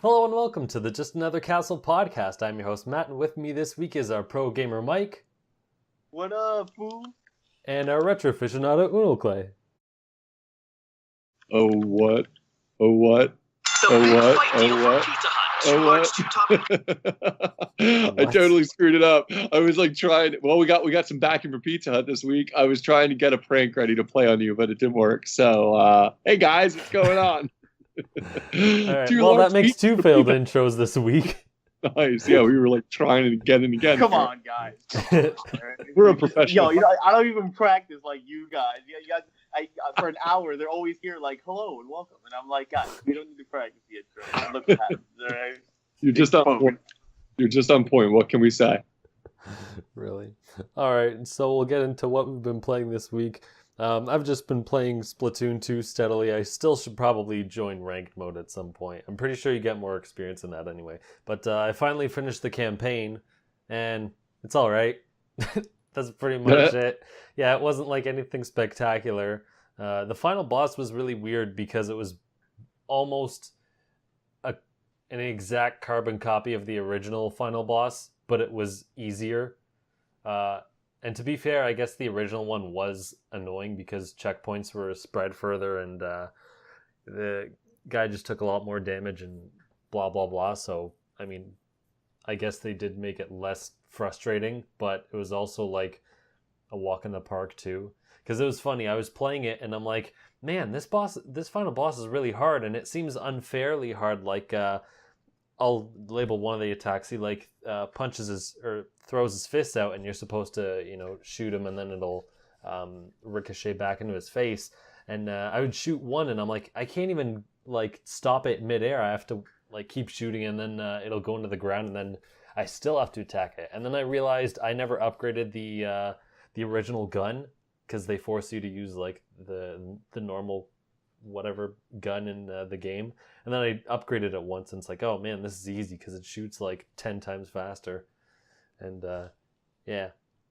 Hello and welcome to the Just Another Castle podcast. I'm your host Matt, and with me this week is our pro gamer Mike. What up, fool? And our retro aficionado Unoclay. Oh what? Oh what? Oh what? Oh what? I totally screwed it up. I was like trying. Well, we got some backing for Pizza Hut this week. I was trying to get a prank ready to play on you, but it didn't work. So, hey guys, what's going on? All right. Well, that makes two failed intros this week. Nice. Yeah, we were like trying to get in again. Come on, guys. We're a professional. Yo, I don't even practice like you guys. Yeah, you guys. For an hour, they're always here like, hello and welcome. And I'm like, guys, we don't need to practice the intro. Look what happens, all right? You're just on point. You're just on point. What can we say? Really? All right. So we'll get into what we've been playing this week. I've just been playing Splatoon 2 steadily. I still should probably join ranked mode at some point. I'm pretty sure you get more experience in that anyway. But I finally finished the campaign, and it's all right. That's pretty much it. Yeah, it wasn't like anything spectacular. The final boss was really weird because it was almost an exact carbon copy of the original final boss, but it was easier. And to be fair, I guess the original one was annoying because checkpoints were spread further and the guy just took a lot more damage and blah, blah, blah. So, I mean, I guess they did make it less frustrating, but it was also like a walk in the park too. Because it was funny, I was playing it and I'm like, man, this final boss is really hard and it seems unfairly hard. Like, I'll label one of the attacks. He like punches or throws his fists out, and you're supposed to, shoot him, and then it'll ricochet back into his face. And I would shoot one, and I'm like, I can't even like stop it midair. I have to like keep shooting, and then it'll go into the ground, and then I still have to attack it. And then I realized I never upgraded the original gun because they force you to use like the normal whatever gun in the game, and then I upgraded it once and it's like, oh man, this is easy because it shoots like 10 times faster. And yeah,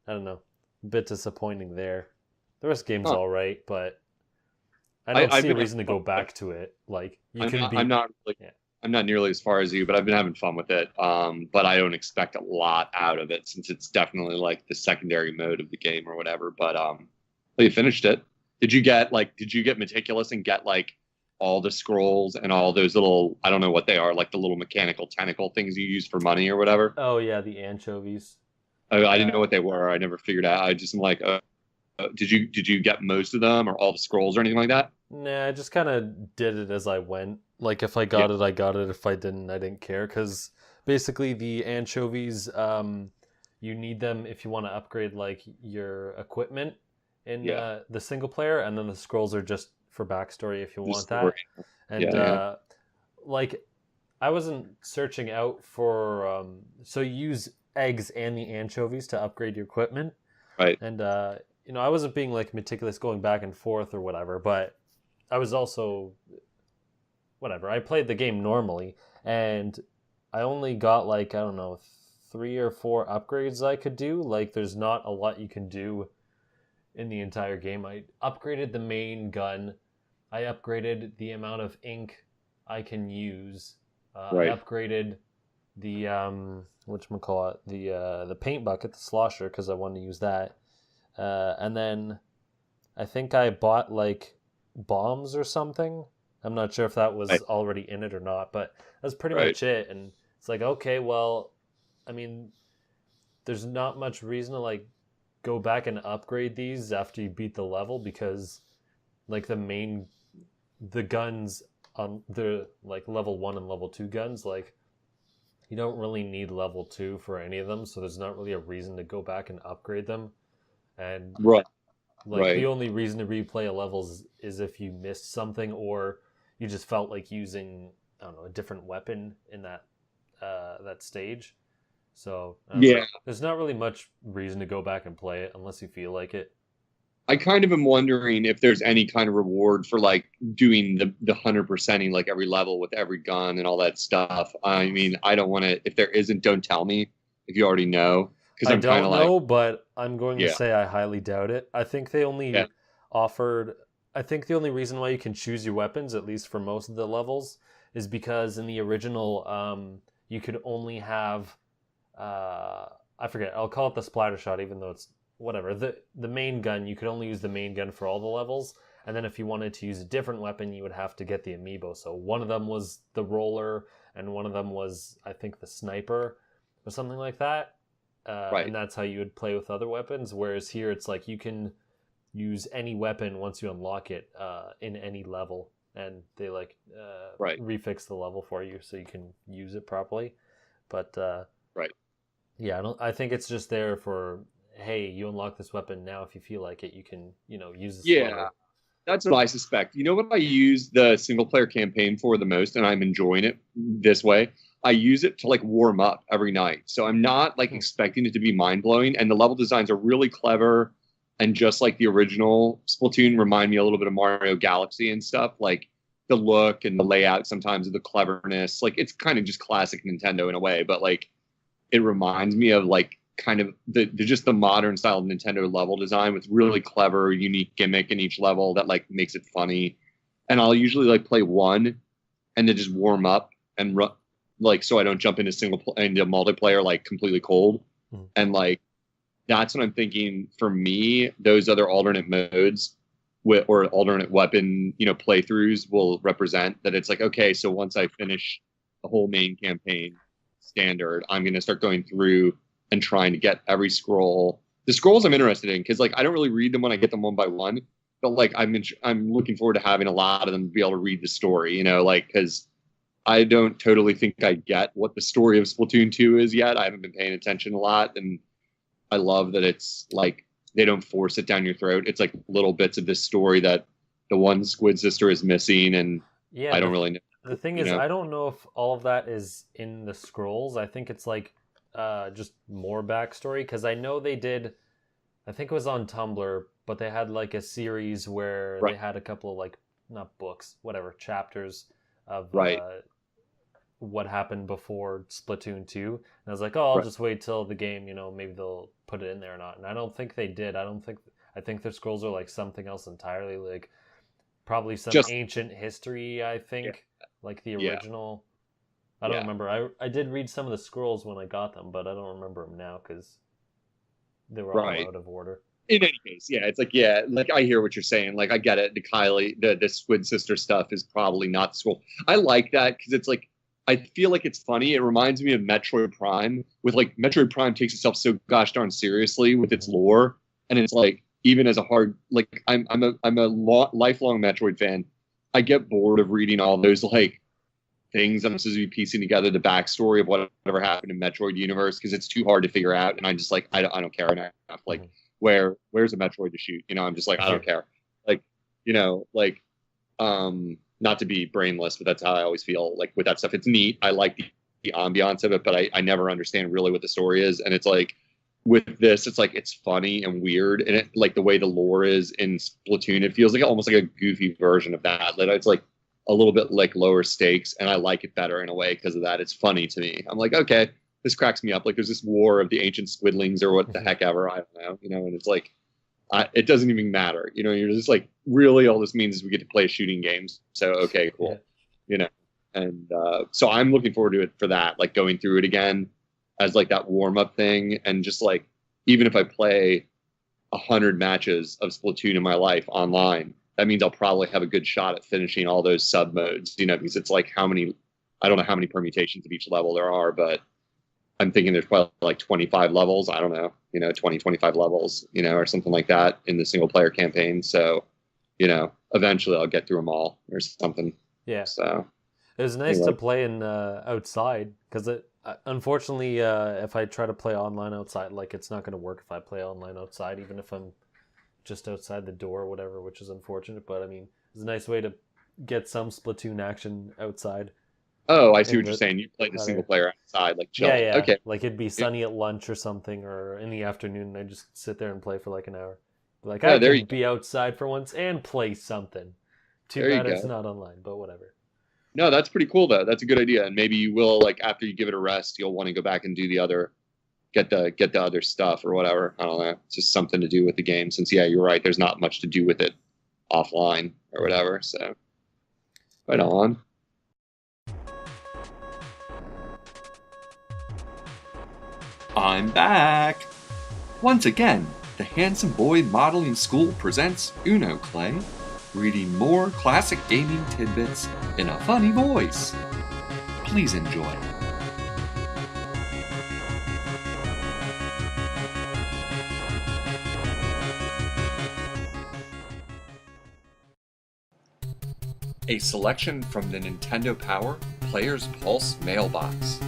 I don't know, a bit disappointing there. The rest of the game's all right, but I don't see a reason to go back to it. Like I'm not nearly as far as you, but I've been having fun with it. But I don't expect a lot out of it since it's definitely like the secondary mode of the game or whatever. But you finished it. Did you get meticulous and get like all the scrolls and all those little, I don't know what they are, like the little mechanical tentacle things you use for money or whatever? Oh yeah, the anchovies. I didn't know what they were. I never figured out. I just am like, did you get most of them or all the scrolls or anything like that? Nah, I just kind of did it as I went. Like if I got it, I got it. If I didn't, I didn't care. Because basically the anchovies, you need them if you want to upgrade like your equipment in the single player, and then the scrolls are just for backstory if you want that. And like I wasn't searching out for so you use eggs and the anchovies to upgrade your equipment, right? And I wasn't being like meticulous going back and forth or whatever, but I was also whatever. I played the game normally, and I only got like, I don't know, 3 or 4 upgrades I could do. Like there's not a lot you can do in the entire game. I upgraded the main gun. I upgraded the amount of ink I can use. Right. I upgraded the whatchamacallit, the paint bucket, the slosher, because I wanted to use that. And then I think I bought like bombs or something. I'm not sure if that was already in it or not, but that's pretty much it. And it's like, okay, well, I mean, there's not much reason to like go back and upgrade these after you beat the level, because like the guns on the like level 1 and level 2 guns, like you don't really need level 2 for any of them, so there's not really a reason to go back and upgrade them. And the only reason to replay a level is if you missed something or you just felt like using, I don't know, a different weapon in that stage. So there's not really much reason to go back and play it unless you feel like it. I kind of am wondering if there's any kind of reward for like doing the 100%ing like every level with every gun and all that stuff. I mean, I don't want to. If there isn't, don't tell me if you already know. I don't know, but I'm going to say I highly doubt it. I think they only offered. I think the only reason why you can choose your weapons, at least for most of the levels, is because in the original, you could only have, I forget, I'll call it the splatter shot, even though it's whatever. The main gun, you could only use the main gun for all the levels. And then if you wanted to use a different weapon, you would have to get the amiibo. So one of them was the roller, and one of them was, I think, the sniper or something like that. Right. And that's how you would play with other weapons. Whereas here, it's like you can use any weapon once you unlock it in any level, and they like Right. refix the level for you so you can use it properly. But Right. yeah, I think it's just there for, hey, you unlock this weapon now. If you feel like it, you can use this Yeah. level. That's what I suspect. You know what I use the single player campaign for the most, and I'm enjoying it this way? I use it to like warm up every night. So I'm not like expecting it to be mind blowing. And the level designs are really clever. And just like the original Splatoon, remind me a little bit of Mario Galaxy and stuff. Like the look and the layout sometimes of the cleverness. Like it's kind of just classic Nintendo in a way, but like it reminds me of like kind of just the modern style of Nintendo level design with really clever, unique gimmick in each level that like makes it funny. And I'll usually like play one and then just warm up and like so I don't jump into into multiplayer like completely cold. And like that's what I'm thinking for me. Those other alternate modes or alternate weapon playthroughs will represent that. It's like, okay, so once I finish the whole main campaign standard, I'm going to start going through and trying to get every scroll. The scrolls I'm interested in because like I don't really read them when I get them one by one, but like I'm looking forward to having a lot of them to be able to read the story, like because I don't totally think I get what the story of Splatoon 2 is yet. I haven't been paying attention a lot, and I love that it's like they don't force it down your throat. It's like little bits of this story that the one squid sister is missing, and Yeah, I don't really know. The thing is, I don't know if all of that is in the scrolls. I think it's like just more backstory, because I know they did, I think it was on Tumblr, but they had like a series where they had a couple of like, not books, whatever, chapters of what happened before Splatoon 2. And I was like, oh, I'll just wait till the game, maybe they'll put it in there or not. And I don't think they did. I think their scrolls are like something else entirely, like probably some ancient history, I think, like the original. I don't remember. I did read some of the scrolls when I got them, but I don't remember them now because they were all out of order. In any case, it's like, like I hear what you're saying. Like I get it. The Kylie, the Squid Sister stuff is probably not the scroll. I like that because it's like, I feel like it's funny. It reminds me of Metroid Prime, with like Metroid Prime takes itself so gosh darn seriously with its lore, and it's like even as a hard like I'm a lifelong Metroid fan. I get bored of reading all those like things I'm supposed to be piecing together the backstory of whatever happened in Metroid universe because it's too hard to figure out, and I just like I don't care enough. Like where's a Metroid to shoot? I'm just like I don't care. Like not to be brainless, but that's how I always feel like with that stuff. It's neat. I like the ambiance of it, but I never understand really what the story is. And it's like with this, it's like it's funny and weird, and it like the way the lore is in Splatoon, it feels like almost like a goofy version of that. Like it's like a little bit like lower stakes, and I like it better in a way because of that. It's funny to me. I'm like, okay, this cracks me up. Like there's this war of the ancient squidlings or what the heck ever. I don't know, and it's like it doesn't even matter. You're just like, really all this means is we get to play shooting games. So, okay, cool. And so I'm looking forward to it for that, like going through it again as like that warm up thing. And just like, even if I play 100 matches of Splatoon in my life online, that means I'll probably have a good shot at finishing all those sub modes, because it's like I don't know how many permutations of each level there are, but I'm thinking there's probably like 25 levels. I don't know, 25 levels, or something like that in the single player campaign. So, eventually I'll get through them all or something. Yeah. So it was nice to play in outside because unfortunately, if I try to play online outside, like it's not going to work if I play online outside, even if I'm just outside the door or whatever, which is unfortunate. But I mean, it's a nice way to get some Splatoon action outside. Oh, I see what you're saying. You play the single player outside, like chill. Yeah. Okay. Like it'd be sunny at lunch or something, or in the afternoon, and I just sit there and play for like an hour. Like I can be outside for once and play something. Too bad it's not online, but whatever. No, that's pretty cool though. That's a good idea, and maybe you will like after you give it a rest, you'll want to go back and do the other, get the other stuff or whatever. I don't know. It's just something to do with the game. Since you're right. There's not much to do with it offline or whatever. So, right on. I'm back! Once again, the Handsome Boy Modeling School presents Unoclay, reading more classic gaming tidbits in a funny voice. Please enjoy. A selection from the Nintendo Power Player's Pulse mailbox.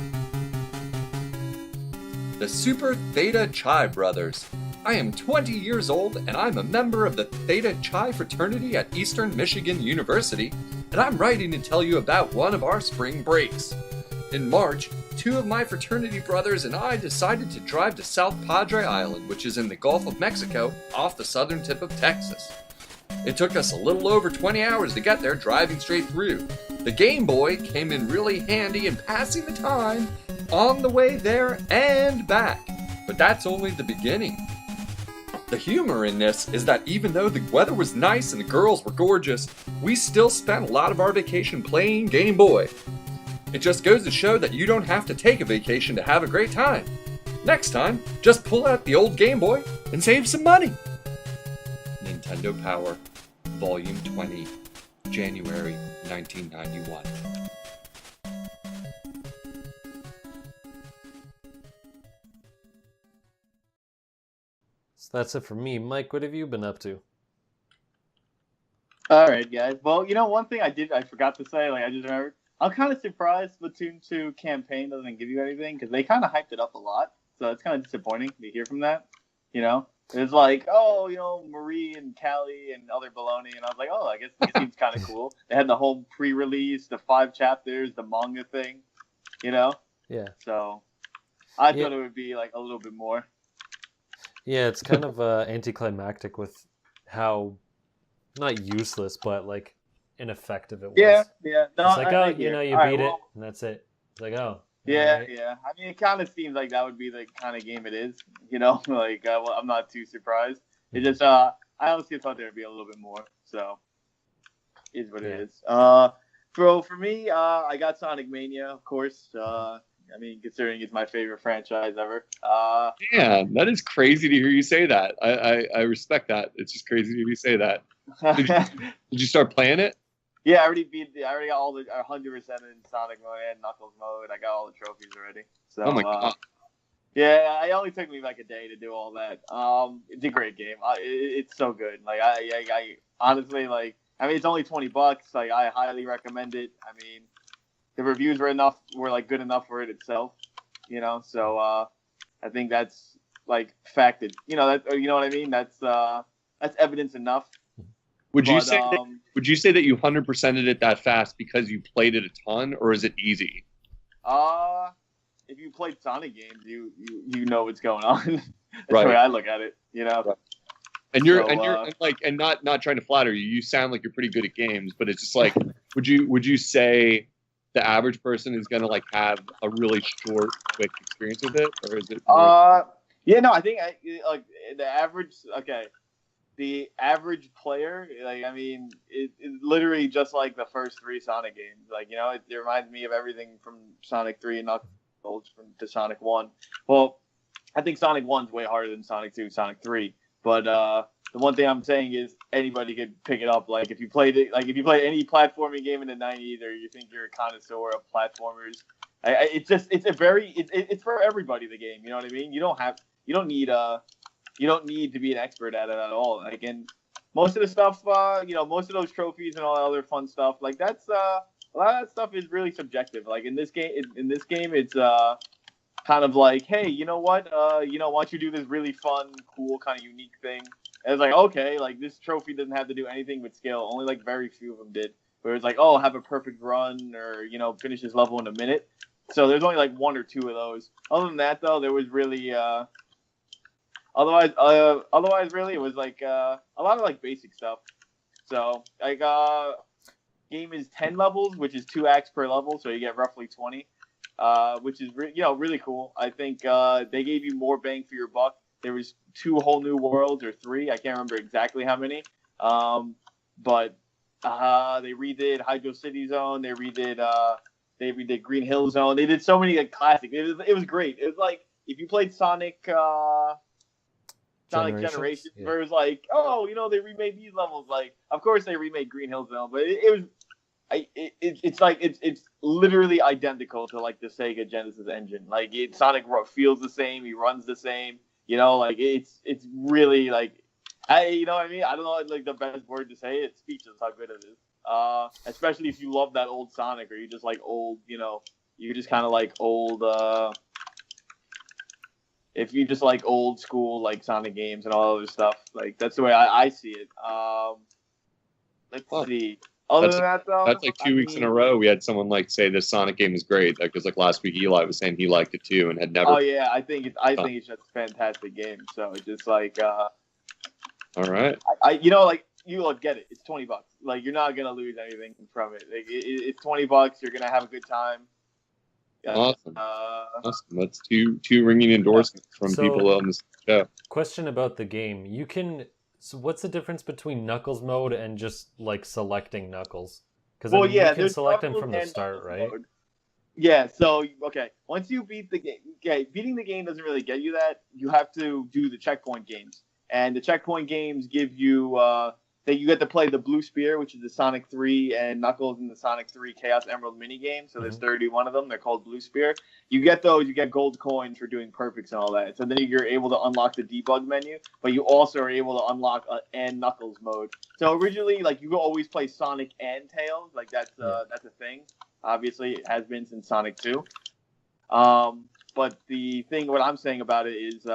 The Super Theta Chi Brothers. I am 20 years old and I'm a member of the Theta Chi fraternity at Eastern Michigan University, and I'm writing to tell you about one of our spring breaks. In March, two of my fraternity brothers and I decided to drive to South Padre Island, which is in the Gulf of Mexico, off the southern tip of Texas. It took us a little over 20 hours to get there, driving straight through. The Game Boy came in really handy in passing the time on the way there and back. But that's only the beginning. The humor in this is that even though the weather was nice and the girls were gorgeous, we still spent a lot of our vacation playing Game Boy. It just goes to show that you don't have to take a vacation to have a great time. Next time, just pull out the old Game Boy and save some money. Nintendo Power, Volume 20, January 1991. So that's it for me. Mike, what have you been up to? All right, guys. Well, one thing I forgot to say, I just remembered. I'm kind of surprised Splatoon 2 campaign doesn't give you anything, because they kind of hyped it up a lot. So it's kind of disappointing to hear from that, It's like, Marie and Callie and other baloney, and I was like, I guess this seems kind of cool. They had the whole pre-release, the 5 chapters, the manga thing, Yeah. So I thought it would be a little bit more. Yeah, it's kind of anticlimactic with how, not useless, but ineffective it was. Yeah. No, it's like, you beat it, and that's it. It's like, oh. Yeah, right. yeah. I mean, it kind of seems like that would be the kind of game it is, I'm not too surprised. It just, I honestly thought there would be a little bit more, so is what it is. For me, I got Sonic Mania, of course. Considering it's my favorite franchise ever. Yeah, that is crazy to hear you say that. I respect that. It's just crazy to hear you say that. Did you start playing it? Yeah, I already got all the 100% in Sonic mode and Knuckles mode. I got all the trophies already. So, oh my god. Yeah, it only took me a day to do all that. It's a great game. It's so good. I honestly it's only $20. I highly recommend it. I mean, the reviews were good enough for it itself. So I think that's facted. You know what I mean? That's evidence enough. Would you say that you 100%ed it that fast because you played it a ton, or is it easy? If you played Sonic games, you know what's going on. That's right. the way I look at it. Right. And you're not trying to flatter you. You sound like you're pretty good at games, but it's just would you say the average person is going to have a really short, quick experience with it, or is it? Yeah, no, I think the average. Okay. The average player, it's literally just like the first 3 Sonic games. It reminds me of everything from Sonic 3 and Knuckles to Sonic 1. Well, I think Sonic 1's way harder than Sonic 2, Sonic 3. But the one thing I'm saying is anybody could pick it up. If you played it, if you play any platforming game in the 90s, or you think you're a connoisseur of platformers, it's for everybody. The game, you know what I mean? You don't need to be an expert at it at all. And most of the stuff, most of those trophies and all that other fun stuff, that's a lot of that stuff is really subjective. In this game, it's kind of hey, you know what? Why don't you do this really fun, cool, kind of unique thing? And it's okay, this trophy doesn't have to do anything with skill. Only very few of them did. Where it's have a perfect run, or finish this level in a minute. So there's only 1 or 2 of those. Other than that, though, there was really. Otherwise, really, it was a lot of basic stuff. So game is 10 levels, which is 2 acts per level, so you get roughly 20, which is really cool. I think they gave you more bang for your buck. There was 2 whole new worlds, or 3, I can't remember exactly how many. But they redid Hydro City Zone. They redid Green Hill Zone. They did so many classics. It was great. It was if you played Sonic Generations, Yeah. where it was like, oh, they remade these levels. Like, of course they remade Green Hill Zone, but it was, it's literally identical to like the Sega Genesis engine. Like, Sonic feels the same, he runs the same. Like it's really like, you know what I mean? I don't know like the best word to say. It's speechless how good it is. Especially if you love that old Sonic, or you just like old, you just kind of like old. If you just like old school like Sonic games and all other stuff, like that's the way I see it. Let's see. Other than that, though, that's like 2 weeks in a row we had someone like say this Sonic game is great. Because like last week Eli was saying he liked it too and had never. Oh yeah, I think it's just a fantastic game. So it's just like. All right. Like you look, get it. It's $20. Like you're not gonna lose anything from it. Like, it's $20. You're gonna have a good time. Awesome. Awesome. That's two ringing endorsements from people on this show. Question about the game. So what's the difference between Knuckles mode and just like selecting Knuckles? Because you can select them from the start, right? Mode. Yeah. So okay, once you beat the game, beating the game doesn't really get you that. You have to do the checkpoint games, and the checkpoint games give you that you get to play the Blue Spear, which is the Sonic 3 and Knuckles in the Sonic 3 Chaos Emerald minigame. So there's 31 of them. They're called Blue Spear. You get those. You get gold coins for doing perfects and all that. So then you're able to unlock the debug menu, but you also are able to unlock and Knuckles mode. So originally, like, you could always play Sonic and Tails. Like, that's a thing. Obviously, it has been since Sonic 2. But the thing, what I'm saying about it is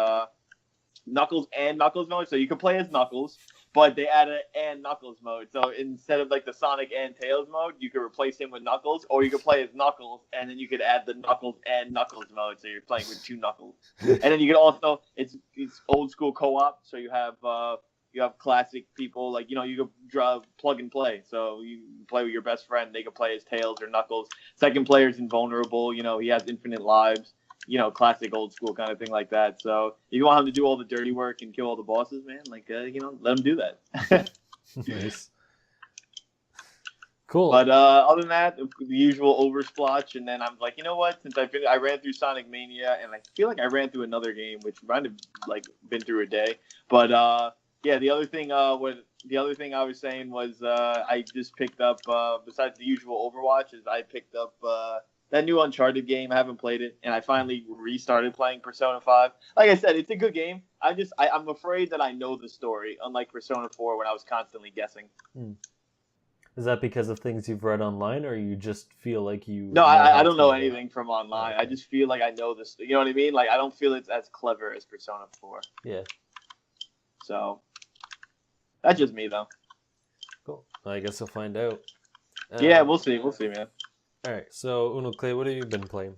Knuckles and Knuckles mode. So you can play as Knuckles, but they added and Knuckles mode. So instead of like the Sonic and Tails mode, you could replace him with Knuckles, or you could play as Knuckles, and then you could add the Knuckles and Knuckles mode. So you're playing with two Knuckles. And then you can also, it's old school co-op. So you have classic people, like, you could plug and play. So you play with your best friend. They could play as Tails or Knuckles. Second player's invulnerable. He has infinite lives. Classic old school kind of thing like that. So if you want him to do all the dirty work and kill all the bosses, man, like, let him do that. Nice. Cool. But other than that, the usual oversplotch, and then I'm like, you know what? Since I ran through Sonic Mania, and I feel like I ran through another game, which might have like been through a day. But yeah, the other thing I was saying was I just picked up besides the usual Overwatch, is I picked up that new Uncharted game. I haven't played it, and I finally restarted playing Persona 5. Like I said, it's a good game. I'm afraid that I know the story, unlike Persona 4 when I was constantly guessing. Is that because of things you've read online, or you just feel like you... No, I don't know anything from online. Okay. I just feel like I know this. You know what I mean? Like, I don't feel it's as clever as Persona 4. Yeah. So, that's just me, though. Cool. I guess we'll find out. Yeah, we'll see. We'll see, man. All right. So, Unoclay, what have you been playing?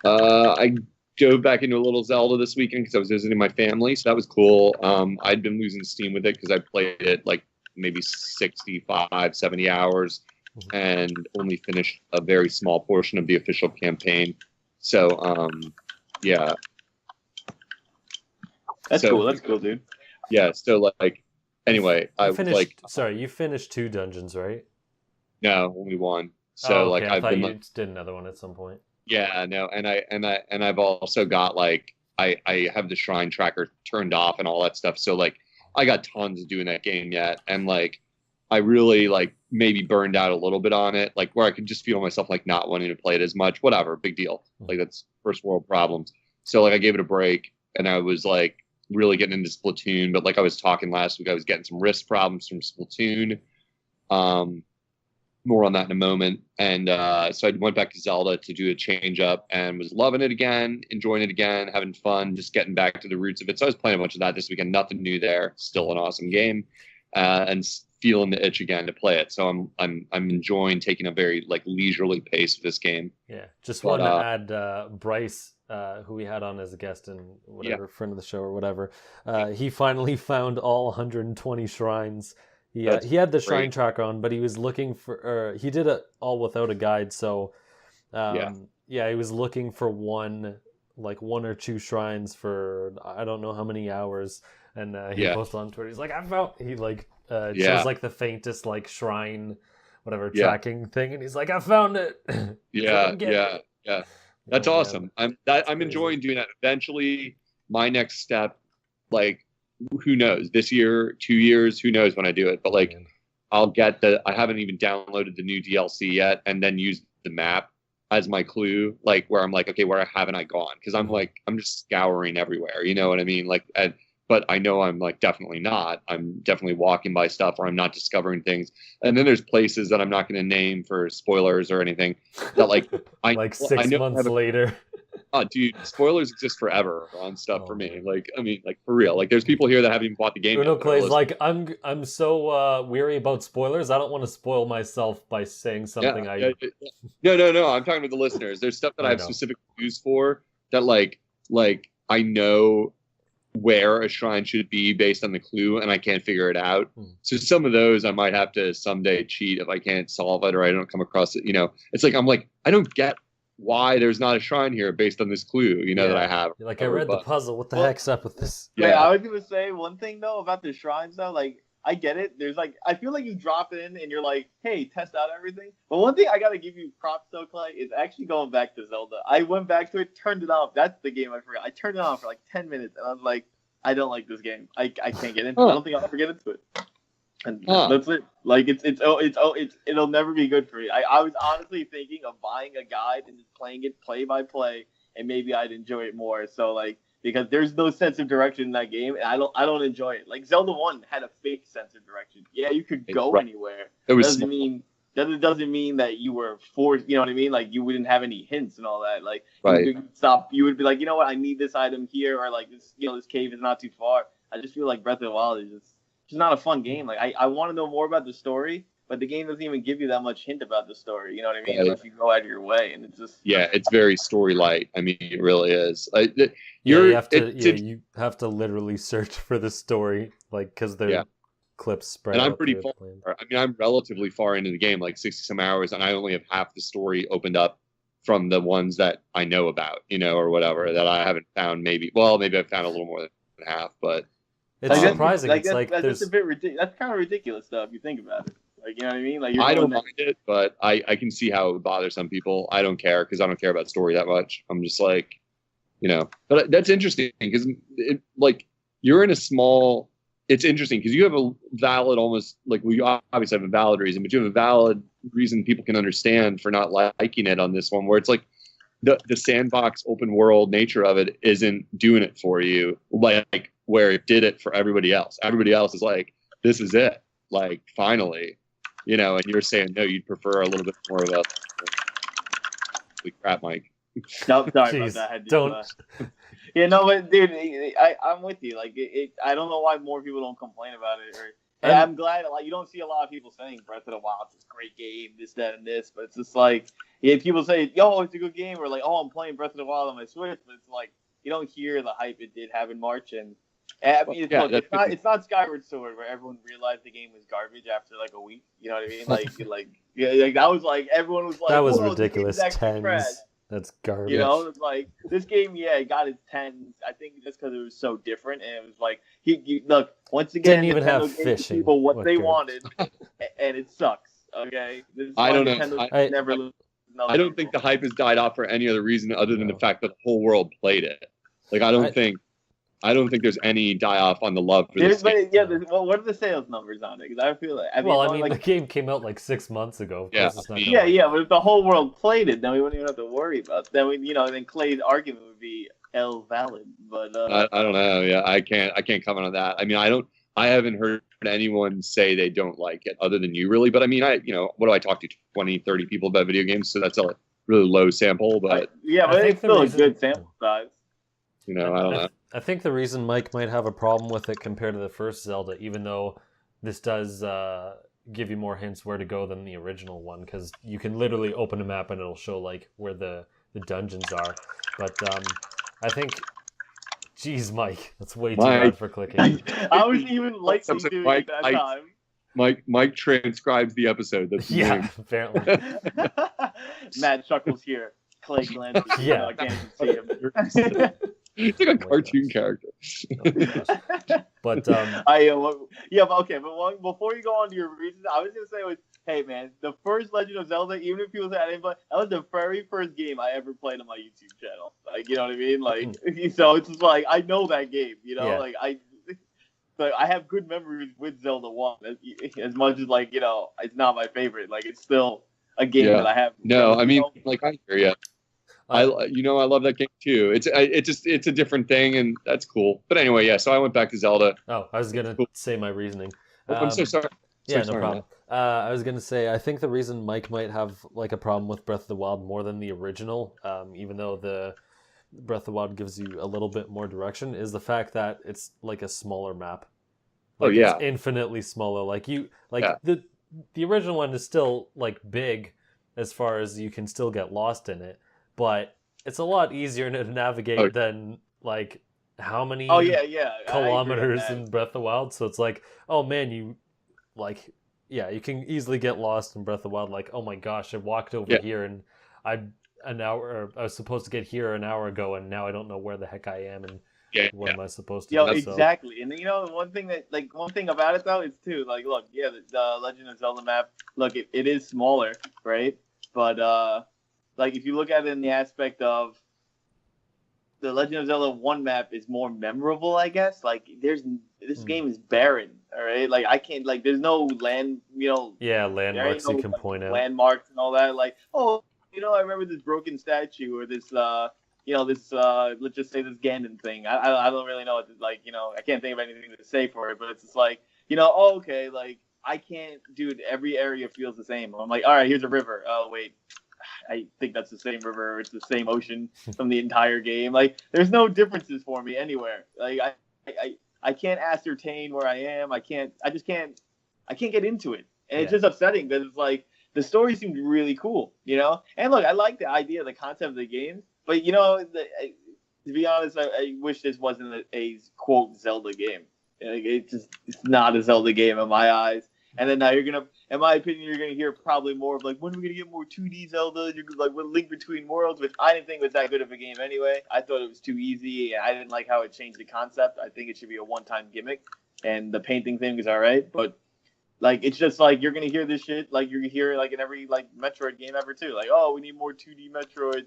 I dove back into a little Zelda this weekend because I was visiting my family, so that was cool. I'd been losing steam with it because I played it like maybe 65, 70 hours and only finished a very small portion of the official campaign. So, yeah. That's cool. That's cool, dude. Yeah, so, like, anyway, you finished 2 dungeons, right? No, only 1. So, okay. I thought been, you did another one at some point. Yeah, no, and I've also got, like, I have the shrine tracker turned off and all that stuff. So, like, I got tons of doing that game yet, and like I really like maybe burned out a little bit on it, like where I could just feel myself like not wanting to play it as much. Whatever, big deal. Like that's first world problems. So like I gave it a break, and I was like really getting into Splatoon. But like I was talking last week, I was getting some wrist problems from Splatoon. More on that in a moment. And so I went back to Zelda to do a change up and was loving it again, enjoying it again, having fun, just getting back to the roots of it. So I was playing a bunch of that this weekend. Nothing new there. Still an awesome game, and feeling the itch again to play it. So I'm enjoying taking a very like leisurely pace of this game. Yeah, just wanted to add Bryce, who we had on as a guest and whatever, friend of the show or whatever. He finally found all 120 shrines. He had the shrine tracker on, but he was looking for... he did it all without a guide, so... he was looking for one or two shrines for I don't know how many hours, and he posted on Twitter. He's like, I found... He shows like the faintest like shrine, whatever, tracking thing, and he's like, I found it! Yeah. That's Oh, man. awesome. I'm crazy. enjoying doing that. Eventually, my next step, like, who knows? This year, 2 years, who knows when I do it? But like, Man. I haven't even downloaded the new DLC yet, and then use the map as my clue, like where I'm like, okay, where haven't I gone? Because I'm just scouring everywhere. You know what I mean? Like, but I know I'm like definitely not. I'm definitely walking by stuff, or I'm not discovering things. And then there's places that I'm not going to name for spoilers or anything that like Like 6 know months later. Oh, dude, spoilers exist forever on stuff Oh, for me. man. Like, I mean, like for real. Like, there's people here that haven't even bought the game yet. that are Unoclay's listening. like, I'm so weary about spoilers. I don't want to spoil myself by saying something No. I'm talking to the listeners. There's stuff that I I have know. specific views for that, like I know where a shrine should be based on the clue, and I can't figure it out. So some of those I might have to someday cheat if I can't solve it or I don't come across it. You know, it's like I'm like I don't get why there's not a shrine here based on this clue. You know that I have. Like, I read the puzzle. What the heck's up with this? Yeah, I was gonna say one thing though about the shrines though. Like, I get it. There's like, I feel like you drop in and you're like, hey, test out everything. But one thing I gotta give you props though, Clay, is actually going back to Zelda. I went back to it, turned it off. That's the game I forgot. I turned it on for like 10 minutes, and I was like, I don't like this game. I can't get into it. I don't think I'll ever get into it. And that's it. Like it'll never be good for me. I was honestly thinking of buying a guide and just playing it play by play, and maybe I'd enjoy it more. So like, because there's no sense of direction in that game, and I don't enjoy it. Like Zelda 1 had a fake sense of direction. Yeah, you could go anywhere. It was doesn't mean that you were forced. You know what I mean? Like you wouldn't have any hints and all that. Like right. You would be like, you know what? I need this item here, or like this. You know, this cave is not too far. I just feel like Breath of the Wild is just not a fun game. Like I want to know more about the story, but the game doesn't even give you that much hint about the story. You know what I mean? Unless you go out of your way, and it's just it's very story light. I mean, it really is. You have to literally search for the story, like because they're clips spread. And I'm pretty far. I mean, I'm relatively far into the game, like 60 some hours, and I only have half the story opened up from the ones that I know about, you know, or whatever that I haven't found. Maybe I've found a little more than half, but. It's surprising. It's like that's just a bit ridiculous. That's kind of ridiculous stuff if you think about it. Like, you know what I mean? Like, I don't mind it, but I can see how it would bother some people. I don't care because I don't care about story that much. I'm just like, you know. But that's interesting because you're in a small. It's interesting because you have a valid, almost like we obviously have a valid reason, but you have a valid reason people can understand for not liking it on this one, where it's like the sandbox open world nature of it isn't doing it for you, like where it did it for everybody else. Everybody else is like, this is it, like finally, you know, and you're saying no, you'd prefer a little bit more of a crap, Mike. No, sorry about that. Don't. Yeah, no, but dude, I'm with you. Like, I don't know why more people don't complain about it. And I'm glad, like, you don't see a lot of people saying Breath of the Wild is a great game, this, that, and this. But it's just like, people say, yo, it's a good game, or like, oh, I'm playing Breath of the Wild on my Switch. But it's like, you don't hear the hype it did have in March. And I mean, it's not Skyward Sword where everyone realized the game was garbage after like a week. You know what I mean? Like that was like, everyone was like, that was ridiculous. 10s. That's garbage. You know, it's like this game, it got its 10s. I think just because it was so different, and it was like look, once again, didn't even have fishing. People what they wanted, and it sucks. Okay, I don't know. I don't think the hype has died off for any other reason other than the fact that the whole world played it. Like I don't think there's any die off on the love for this game. Well, what are the sales numbers on it? Because I feel like the game came out like 6 months ago. Yeah, but if the whole world played it, then we wouldn't even have to worry about it. Then Clay's argument would be valid. But I don't know. Yeah, I can't comment on that. I mean, I haven't heard anyone say they don't like it other than you, really. But I mean, what do I talk to 20, 30 people about video games? So that's a really low sample. But but it's still a good sample size. You know, I don't know. I think the reason Mike might have a problem with it compared to the first Zelda, even though this does give you more hints where to go than the original one, because you can literally open a map and it'll show like where the dungeons are. But I think, geez, Mike, that's way too loud for clicking. I was even lightly doing it that time. Mike transcribes the episode. That's apparently. Matt chuckles here. Clay glances. I can't even see him. It's like a Oh my cartoon gosh. character. Oh my gosh. But Yeah, but okay, but before you go on to your reasons, I was gonna say was, hey man, the first Legend of Zelda, even if people say I didn't play, that was the very first game I ever played on my YouTube channel. Like, you know what I mean? Like, so it's just like I know that game. You know, Yeah. like I have good memories with Zelda One. As much as like it's not my favorite. Like, it's still a game that Yeah. I have No, from I mean, like I hear you. I I I love that game too. It's a different thing, and that's cool. But anyway, yeah. So I went back to Zelda. I was It's gonna cool. say my reasoning. Oh, I'm so Um, sorry. So yeah, no sorry, man. problem. I was gonna say I think the reason Mike might have like a problem with Breath of the Wild more than the original, even though the Breath of the Wild gives you a little bit more direction, is the fact that it's like a smaller map. Oh Like it's yeah, infinitely smaller. Like yeah. the original one is still like big as far as you can still get lost in it, but it's a lot easier to Oh navigate than like how Oh many yeah, yeah, I agree on kilometers that. in Breath of the Wild. So it's like, oh man, you like yeah, you can easily get lost in Breath of the Wild. Like, oh my gosh, I walked over yeah, here and I an hour or I was supposed to get here an hour ago and now I don't know where the heck I am and yeah, what yeah. am I supposed to Yo, do. That's So exactly. And one thing about it though is too, like, look, yeah, the Legend of Zelda map, look, it is smaller, right? But like if you look at it in the aspect of the Legend of Zelda one map is more memorable, I guess. Like this mm, game is barren, all right? Like I can't like there's no land, yeah, there ain't landmarks no you can like point out. landmarks and all that. Like, oh, I remember this broken statue or this this let's just say this Ganon thing. I don't really know what to, like, I can't think of anything to say for it, but it's just like, oh, okay, like I can't, dude, every area feels the same. I'm like, all right, here's a river. Oh wait, I think that's the same river. It's the same ocean from the entire game. Like, there's no differences for me anywhere. Like, I can't ascertain where I am. I can't. I just can't. I can't get into it, and it's Yeah. just upsetting because it's like the story seemed really cool, And look, I like the idea, the concept of the game, but to be honest, I wish this wasn't a quote Zelda game. It's not a Zelda game in my eyes. And then now in my opinion, you're gonna hear probably more of like, when are we gonna get more 2D Zelda? You're like, what Link Between Worlds, which I didn't think was that good of a game anyway. I thought it was too easy, and I didn't like how it changed the concept. I think it should be a one-time gimmick, and the painting thing is all right, but like it's just like you're gonna hear this shit like you're gonna hear it like in every like Metroid game ever too. Like, oh, we need more 2D Metroids.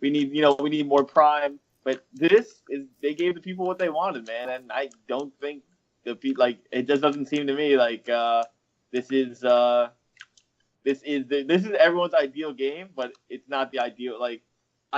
We need more Prime. But they gave the people what they wanted, man, and I don't think it just doesn't seem to me like this is this is everyone's ideal game, but it's not the ideal. Like,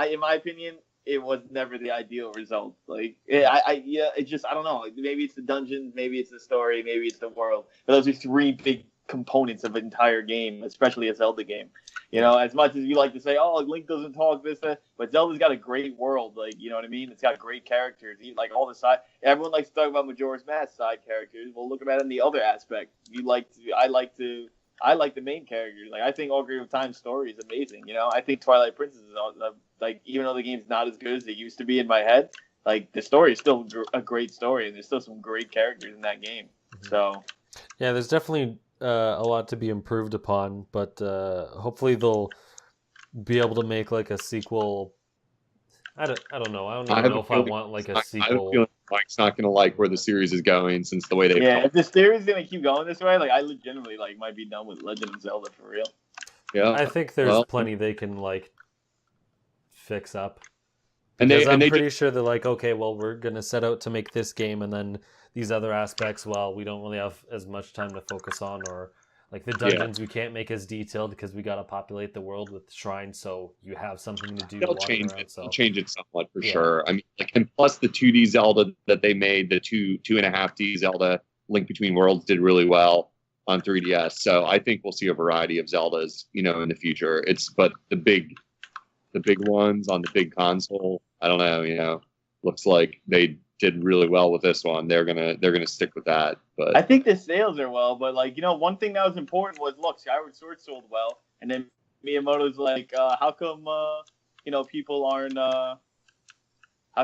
in my opinion, it was never the ideal result. Like, it's just I don't know. Maybe it's the dungeons, maybe it's the story, maybe it's the world. But those are three big components of an entire game, especially a Zelda game. Yeah. As much as you like to say, oh, Link doesn't talk this, that, but Zelda's got a great world. Like, you know what I mean? It's got great characters. Like all the side, everyone likes to talk about Majora's Mask side characters. Well, look at it in the other aspect. I like the main characters. Like, I think Ocarina of Time's story is amazing. I think Twilight Princess is like, even though the game's not as good as it used to be in my head, like the story is still a great story, and there's still some great characters in that game. Mm-hmm. So Yeah, there's definitely a lot to be improved upon, but hopefully they'll be able to make like a sequel. I don't know. I don't I even have know a if I feeling. want like a I have a sequel. feeling Mike's not gonna like where the series is going since the way they've yeah, told. if the series is gonna keep going this way, like I legitimately like might be done with Legend of Zelda for real. Yeah. I think there's Well, plenty they can like fix up and because I'm they pretty sure they're like, okay, well, we're gonna set out to make this game, and then these other aspects, well, we don't really have as much time to focus on, or like the yeah. dungeons, we can't make as detailed because we gotta populate the world with shrines, so you have something to do They'll walking change around. it. So They'll change it somewhat for yeah, sure. I mean, like, and plus the 2D Zelda that they made, the 2.5D Zelda Link Between Worlds did really well on 3DS. So I think we'll see a variety of Zeldas, in the future. But the big ones on the big console, I don't know, looks like they did really well with this one. They're gonna stick with that. I But think the sales are well, but like one thing that was important was, look, Skyward Sword sold well, and then Miyamoto's like, how come people aren't how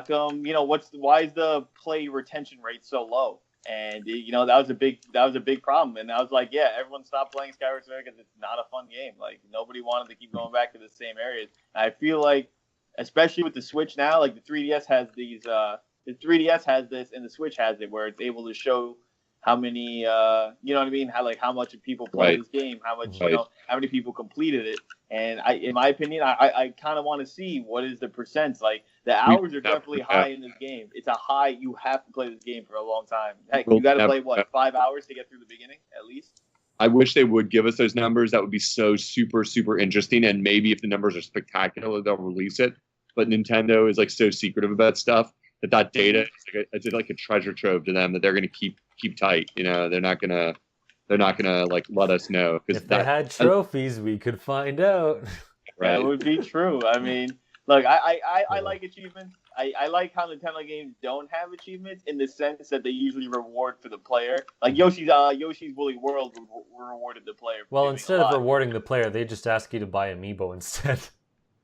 come why is the play retention rate so low? And that was a big problem. And I was like, yeah, everyone stopped playing Skyward Sword because it's not a fun game. Like, nobody wanted to keep going back to the same areas. And I feel like especially with the Switch now. Like the 3DS has these. The 3DS has this, and the Switch has it, where it's able to show how many, you know what I mean? How much people play this game, how much, how many people completed it. And in my opinion, I kind of want to see what is the percents. Like the hours are definitely high in this game. It's a high. You have to play this game for a long time. Heck, you got to play 5 hours to get through the beginning at least. I wish they would give us those numbers. That would be so super, super interesting. And maybe if the numbers are spectacular, they'll release it. But Nintendo is like so secretive about stuff that data is like a treasure trove to them that they're going to keep tight. You know, they're not gonna like let us know. If they had trophies, we could find out. Right. That would be true. I mean, look, I like achievements. I like how Nintendo games don't have achievements in the sense that they usually reward for the player. Like Yoshi's Woolly World rewarded the player. Well, instead of rewarding the player, they just ask you to buy Amiibo instead.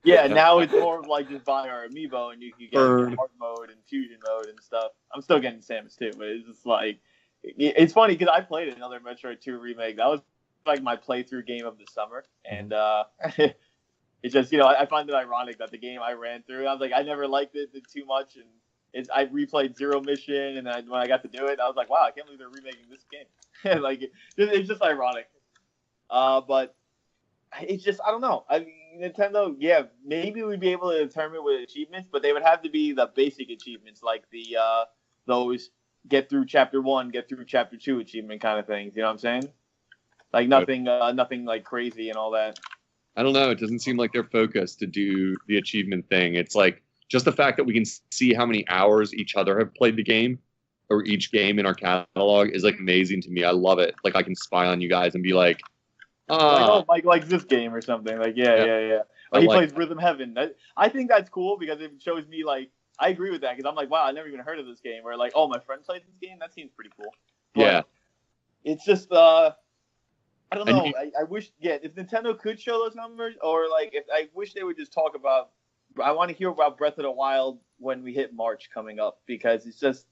Yeah, now it's more of like just buy our Amiibo and you can get hard mode and fusion mode and stuff. I'm still getting Samus too, but it's just like it's funny because I played another Metroid 2 remake. That was like my playthrough game of the summer, and it's just I find it ironic that the game I ran through, I was like I never liked it too much, and I replayed Zero Mission, and when I got to do it, I was like, wow, I can't believe they're remaking this game. Like it's just ironic, but it's just I don't know. I mean, Nintendo, yeah, maybe we'd be able to determine with achievements, but they would have to be the basic achievements, like the those get through chapter 1, get through chapter 2 achievement kind of things. You know what I'm saying? Like nothing like crazy and all that. I don't know. It doesn't seem like they're focused to do the achievement thing. It's like just the fact that we can see how many hours each other have played the game or each game in our catalog is like amazing to me. I love it. Like I can spy on you guys and be like, Mike likes this game or something. Like, yeah. Or he plays Rhythm Heaven. I think that's cool because it shows me, like, I agree with that because I'm like, wow, I never even heard of this game. Or like, oh, my friend played this game? That seems pretty cool. But yeah. It's just, I don't know. I wish, if Nintendo could show those numbers, or like, if I wish they would just talk about, I want to hear about Breath of the Wild when we hit March coming up because it's just,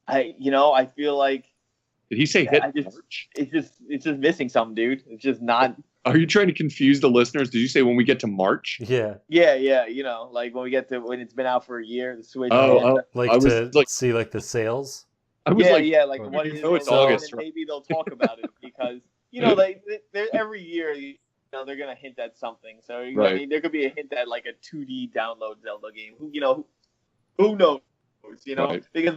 I feel like, did he say hit March? It's just missing something, dude. It's just not. Are you trying to confuse the listeners? Did you say when we get to March? Yeah. Yeah. Like when it's been out for a year, the Switch. See like the sales. Like what is it's August, right? Maybe they'll talk about it because they every year they're gonna hint at something. So I mean, there could be a hint at like a 2D download Zelda game. Who knows? Right. Because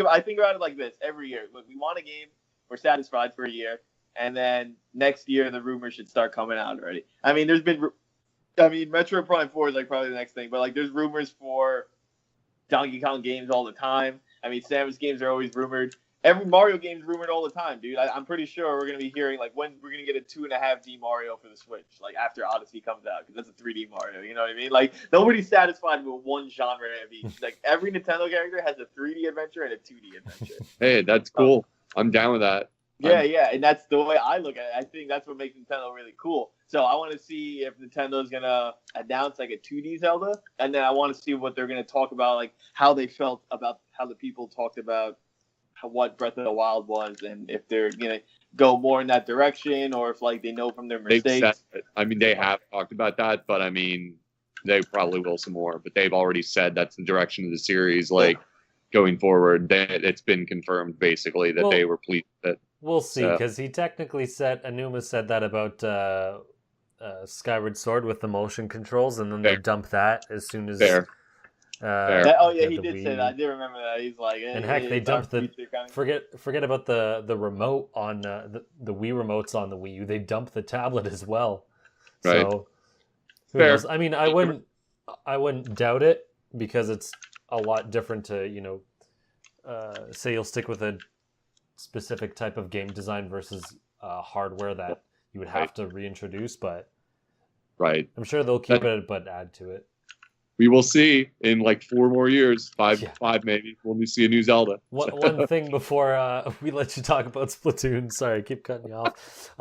I think about it like this every year. Look, we want a game, we're satisfied for a year, and then next year the rumors should start coming out already. I mean, Metroid Prime 4 is like probably the next thing, but like there's rumors for Donkey Kong games all the time. I mean, Samus games are always rumored. Every Mario game is rumored all the time, dude. I'm pretty sure we're gonna be hearing like when we're gonna get a 2.5D Mario for the Switch, like after Odyssey comes out, because that's a 3D Mario. You know what I mean? Like nobody's satisfied with one genre of each. Like every Nintendo character has a 3D adventure and a 2D adventure. Hey, that's cool. I'm down with that. Yeah, and that's the way I look at it. I think that's what makes Nintendo really cool. So I want to see if Nintendo's gonna announce like a 2D Zelda, and then I want to see what they're gonna talk about, like how they felt about how the people talked about what Breath of the Wild was, and if they're gonna go more in that direction, or if like they know from their mistakes. They have talked about that, but I mean, they probably will some more. But they've already said that's the direction of the series. Like going forward, it's been confirmed basically that they were pleased that. We'll see, because he technically said Anuma said that about Skyward Sword with the motion controls, and then they dumped that as soon as. Fair. He did say that. I did remember that. He's like, and heck, they dumped forget about the remote on the Wii remotes on the Wii U. They dumped the tablet as well. Right. So who knows? I mean, I wouldn't doubt it because it's a lot different to say you'll stick with a specific type of game design versus hardware that you would have to reintroduce. But I'm sure they'll keep it but add to it. We will see in like 4 more years, five maybe, when we see a new Zelda. One thing before we let you talk about Splatoon. Sorry, I keep cutting you off.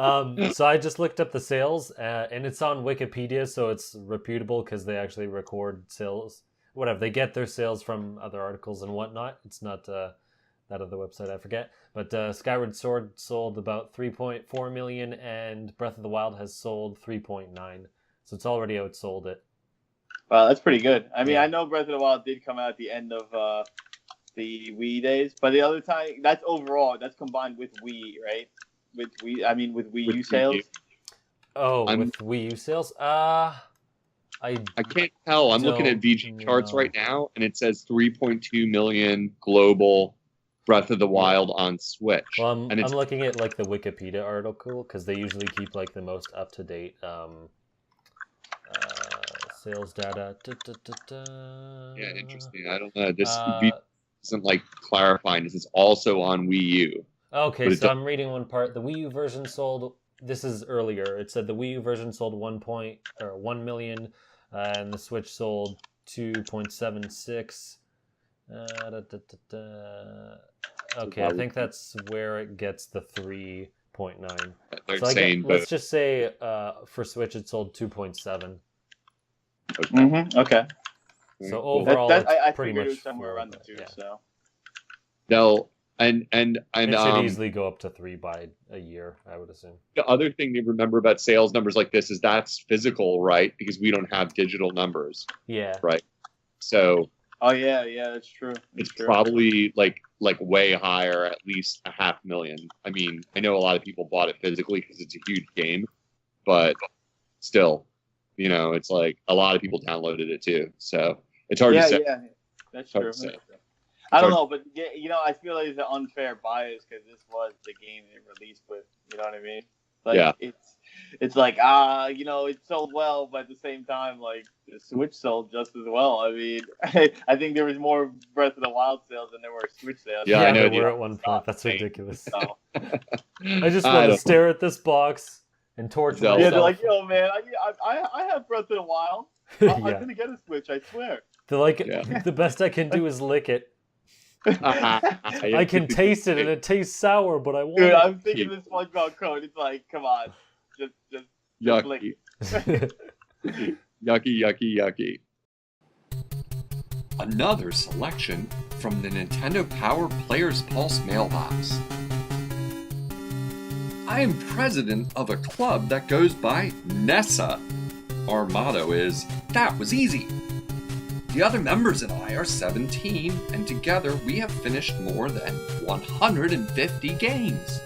So I just looked up the sales, and it's on Wikipedia, so it's reputable because they actually record sales. Whatever, they get their sales from other articles and whatnot. It's not that other website, I forget. But Skyward Sword sold about 3.4 million, and Breath of the Wild has sold 3.9. So it's already outsold it. Wow, that's pretty good. I mean, Yeah. I know Breath of the Wild did come out at the end of the Wii days, but the other time, that's overall, that's combined with Wii, right? With Wii With U Wii U. sales. Oh, I'm with Wii U sales? I can't tell. I'm looking at don't VG charts know. right now, and it says 3.2 million global Breath of the Wild on Switch. Well, I'm and it's looking at like the Wikipedia article because they usually keep like the most up to date sales data. yeah, interesting. I don't know. This VG Uh, isn't like clarifying. This is also on Wii U, okay, but it so does, I'm reading one part. The Wii U version sold. This is earlier. It said the Wii U version sold 1 million, and the Switch sold 2.76. Okay, I think that's where it gets the 3.9. they're So saying let's both. just say for Switch it sold 2.7. Okay. Mm-hmm. Okay. So Cool. overall, That it's I pretty figured much it was somewhere where around the it- two. yeah. So. They'll and It should easily go up to 3 by a year, I would assume. the other thing to remember about sales numbers like this is that's physical, right? Because we don't have digital numbers, Yeah. right? So Oh yeah, that's true. it's true. probably like way higher, at least 500,000. I mean, I know a lot of people bought it physically because it's a huge game, but still, it's like a lot of people downloaded it too. So it's hard to say. Yeah, that's Hard true. to say. I don't know, but I feel like it's an unfair bias because this was the game they released with. You know what I mean? Like, Yeah. It's like it sold well, but at the same time, like the Switch sold just as well. I mean, I think there was more Breath of the Wild sales than there were Switch sales. Yeah, I know, there dude. were at one point. That's ridiculous. So, I just I want to don't- stare at this box and torture Zelda. yeah, myself. they're like, yo, man, I have Breath of the Wild. I'm Yeah. gonna get a Switch, I swear. They're like, Yeah. the best I can do is lick it. I I can taste it, and it tastes sour, but I want Dude, it. I'm thinking this SpongeBob code. It's like, come on, just blink. yucky, yucky. Another selection from the Nintendo Power Players Pulse mailbox. I am president of a club that goes by Nessa. Our motto is, "That was easy." The other members and I are 17, and together we have finished more than 150 games.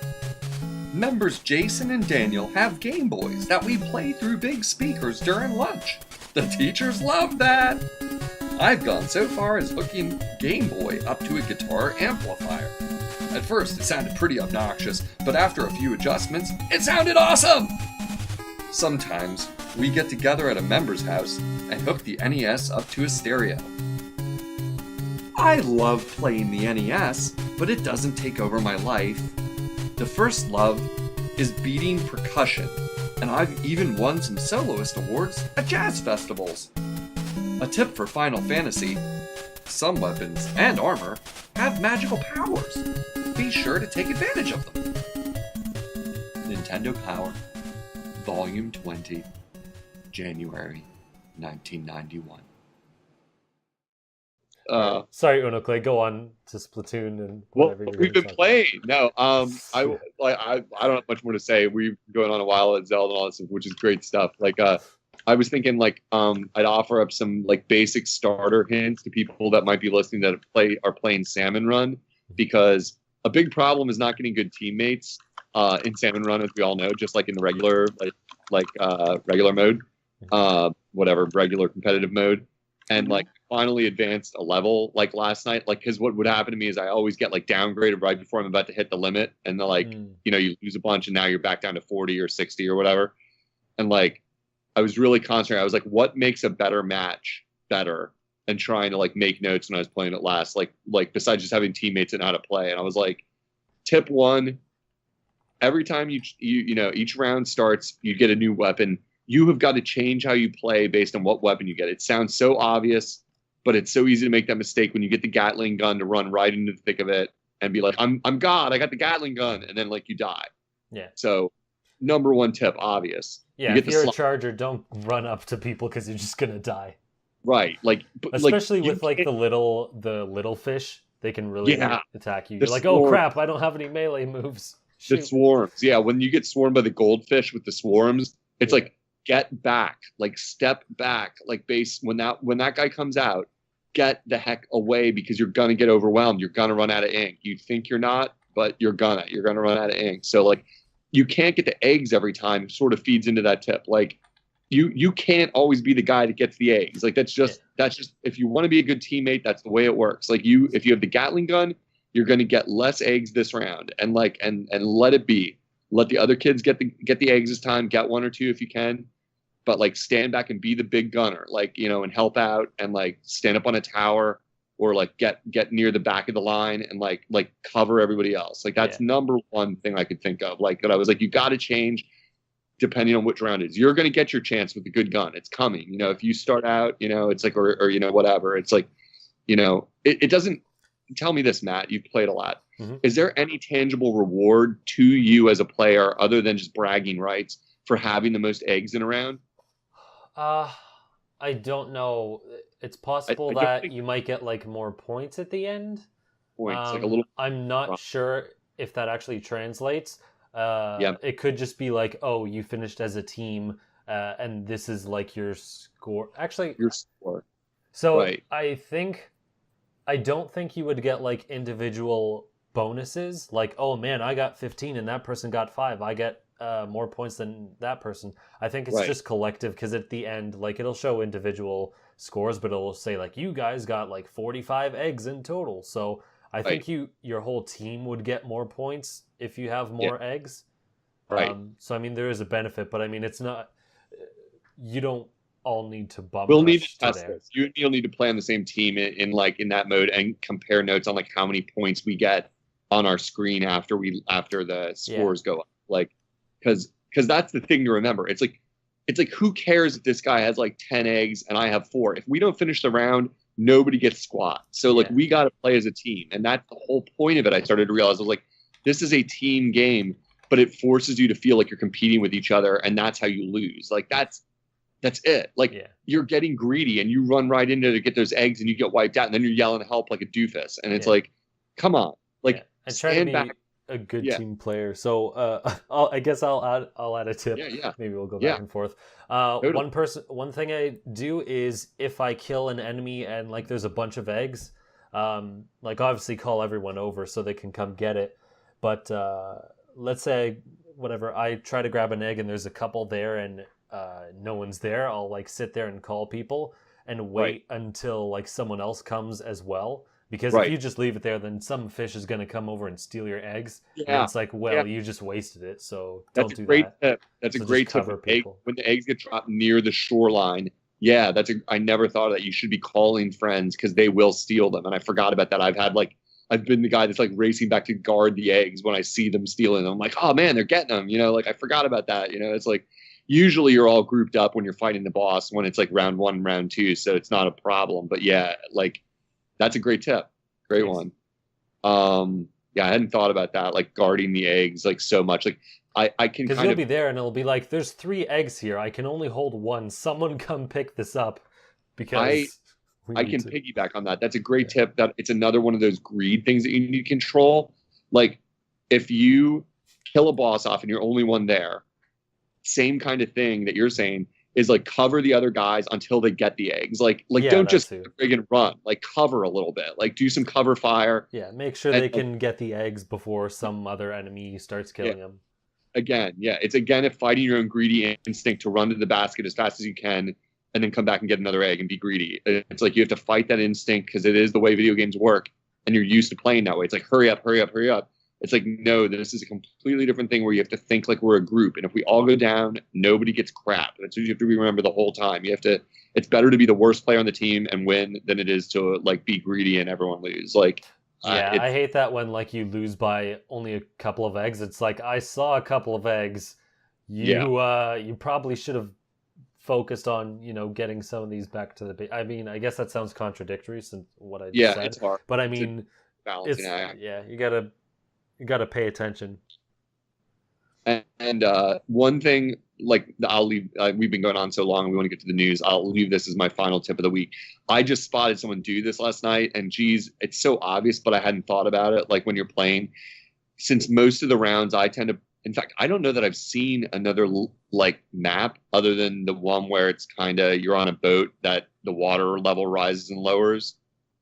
Members Jason and Daniel have Game Boys that we play through big speakers during lunch. The teachers love that! I've gone so far as hooking Game Boy up to a guitar amplifier. At first it sounded pretty obnoxious, but after a few adjustments, it sounded awesome! Sometimes we get together at a member's house and hook the NES up to a stereo. I love playing the NES, but it doesn't take over my life. The first love is beating percussion, and I've even won some soloist awards at jazz festivals. A tip for Final Fantasy: some weapons and armor have magical powers. Be sure to take advantage of them. Nintendo Power, Volume 20, January 1991. Sorry, Unoclay, go on to Splatoon and Well, whatever you're we've gonna been talk playing. No, I don't have much more to say. We've been going on a while at Zelda and all this, which is great stuff. Like, I was thinking, like, I'd offer up some like basic starter hints to people that might be listening that are playing Salmon Run, because a big problem is not getting good teammates in Salmon Run, as we all know, just like in the regular regular mode, regular competitive mode. And like finally advanced a level like last night, like, because what would happen to me is I always get like downgraded right before I'm about to hit the limit, and they're like, you lose a bunch and now you're back down to 40 or 60 or whatever. And like, I was really concentrating. I was like, what makes a better match better? And trying to like make notes when I was playing it last, like besides just having teammates and how to play. And I was like, tip one: every time each round starts, you get a new weapon. You have got to change how you play based on what weapon you get. It sounds so obvious, but it's so easy to make that mistake when you get the Gatling gun to run right into the thick of it and be like, I'm God, I got the Gatling gun, and then like you die. Yeah. So, number one tip, obvious. Yeah, if you're a charger, don't run up to people because you're just gonna die. Right, especially with like the little fish, they can really attack you. You're like, oh crap, I don't have any melee moves. The swarms, yeah. When you get swarmed by the goldfish with the swarms, it's like get back, like step back, like base when that guy comes out, get the heck away because you're gonna get overwhelmed. You're gonna run out of ink. You think you're not, but you're gonna run out of ink. So like you can't get the eggs every time. Sort of feeds into that tip. Like you can't always be the guy that gets the eggs. Like that's just if you want to be a good teammate, that's the way it works. Like if you have the Gatling gun, you're gonna get less eggs this round, and like and let it be. Let the other kids get the eggs this time. Get one or two if you can, but like stand back and be the big gunner, like and help out and like stand up on a tower or like get near the back of the line and like cover everybody else. Like that's number one thing I could think of. Like that I was like, you got to change depending on which round it is. You're going to get your chance with the good gun. It's coming. If you start out, it's like or whatever. It's like, it doesn't. Tell me this, Matt. You've played a lot. Mm-hmm. Is there any tangible reward to you as a player other than just bragging rights for having the most eggs in a round? I don't know. It's possible that you might get like more points at the end. Points, like a little. I'm not sure if that actually translates. It could just be like, oh, you finished as a team, and this is like your score. Actually, your score. So right. I don't think you would get like individual bonuses. Like, oh man, I got 15 and that person got 5. I get more points than that person. I think it's just collective because at the end, like it'll show individual scores, but it'll say like you guys got like 45 eggs in total. So I think your whole team would get more points if you have more eggs. Right. So I mean, there is a benefit, but I mean, it's not. You don't all need to bump. We'll need to test this. You and me will need to play on the same team in that mode and compare notes on like how many points we get on our screen after the scores go up. Like, because that's the thing to remember. It's like who cares if this guy has like 10 eggs and I have 4? If we don't finish the round, nobody gets squat. So like we got to play as a team, and that's the whole point of it. I started to realize I was like, this is a team game, but it forces you to feel like you're competing with each other, and that's how you lose. Like that's it. Like you're getting greedy and you run right into to get those eggs and you get wiped out, and then you're yelling help like a doofus. And it's like, come on, like and try to be back. A good team player. So I guess I'll add a tip. Maybe we'll go back and forth. One thing I do is if I kill an enemy and like there's a bunch of eggs, like obviously call everyone over so they can come get it. But let's say I try to grab an egg and there's a couple there and no one's there, I'll like sit there and call people and wait until like someone else comes as well. Because if you just leave it there, then some fish is going to come over and steal your eggs. Yeah. And it's like, you just wasted it. So don't do that. That's a great tip. When the eggs get dropped near the shoreline, I never thought of that. You should be calling friends because they will steal them. And I forgot about that. I've been the guy that's like racing back to guard the eggs when I see them stealing them. I'm like, oh man, they're getting them. Like I forgot about that. It's like usually you're all grouped up when you're fighting the boss when it's like round 1, round 2. So it's not a problem. But that's a great tip. Great one. I hadn't thought about that, like guarding the eggs like so much. Like I can because you'll be there and it'll be like, there's 3 eggs here. I can only hold 1. Someone come pick this up because I can piggyback on that. That's a great tip. That it's another one of those greed things that you need to control. Like if you kill a boss off and you're only one there, same kind of thing that you're saying. Is like cover the other guys until they get the eggs. Like don't just friggin' run. Like cover a little bit. Like do some cover fire. Yeah, make sure they can get the eggs before some other enemy starts killing them. Again, it's if fighting your own greedy instinct to run to the basket as fast as you can and then come back and get another egg and be greedy. It's like you have to fight that instinct because it is the way video games work and you're used to playing that way. It's like hurry up, hurry up, hurry up. It's like, no, this is a completely different thing where you have to think like we're a group. And if we all go down, nobody gets crap. That's what you have to remember the whole time. It's better to be the worst player on the team and win than it is to like be greedy and everyone lose. Like, I hate that when like you lose by only a couple of eggs. It's like, I saw a couple of eggs. You probably should have focused on, getting some of these back to the base. I mean, I guess that sounds contradictory since what I just said. It's hard. But I mean, you gotta pay attention. And one thing, like I'll leave. We've been going on so long, and we want to get to the news. I'll leave this as my final tip of the week. I just spotted someone do this last night, and geez, it's so obvious, but I hadn't thought about it. Like when you're playing, since most of the rounds I tend to In fact, I don't know that I've seen another like map other than the one where it's kind of you're on a boat that the water level rises and lowers.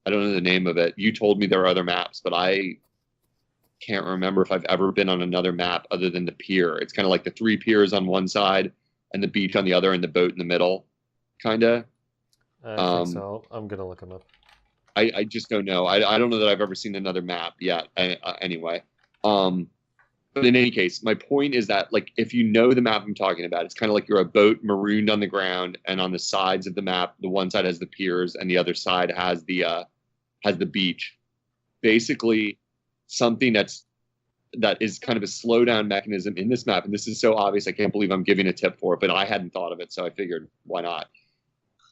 I don't know the name of it. You told me there are other maps, but I can't remember if I've ever been on another map other than the pier. It's kind of like the 3 piers on one side and the beach on the other and the boat in the middle, kind of. I think so. I'm gonna look them up. I just don't know. I don't know that I've ever seen another map yet. Anyway, but in any case, my point is that like if you know the map I'm talking about, it's kind of like you're a boat marooned on the ground, and on the sides of the map, the one side has the piers and the other side has the beach. Basically, something that is kind of a slowdown mechanism in this map, and this is so obvious I can't believe I'm giving a tip for it, but I hadn't thought of it, so I figured why not.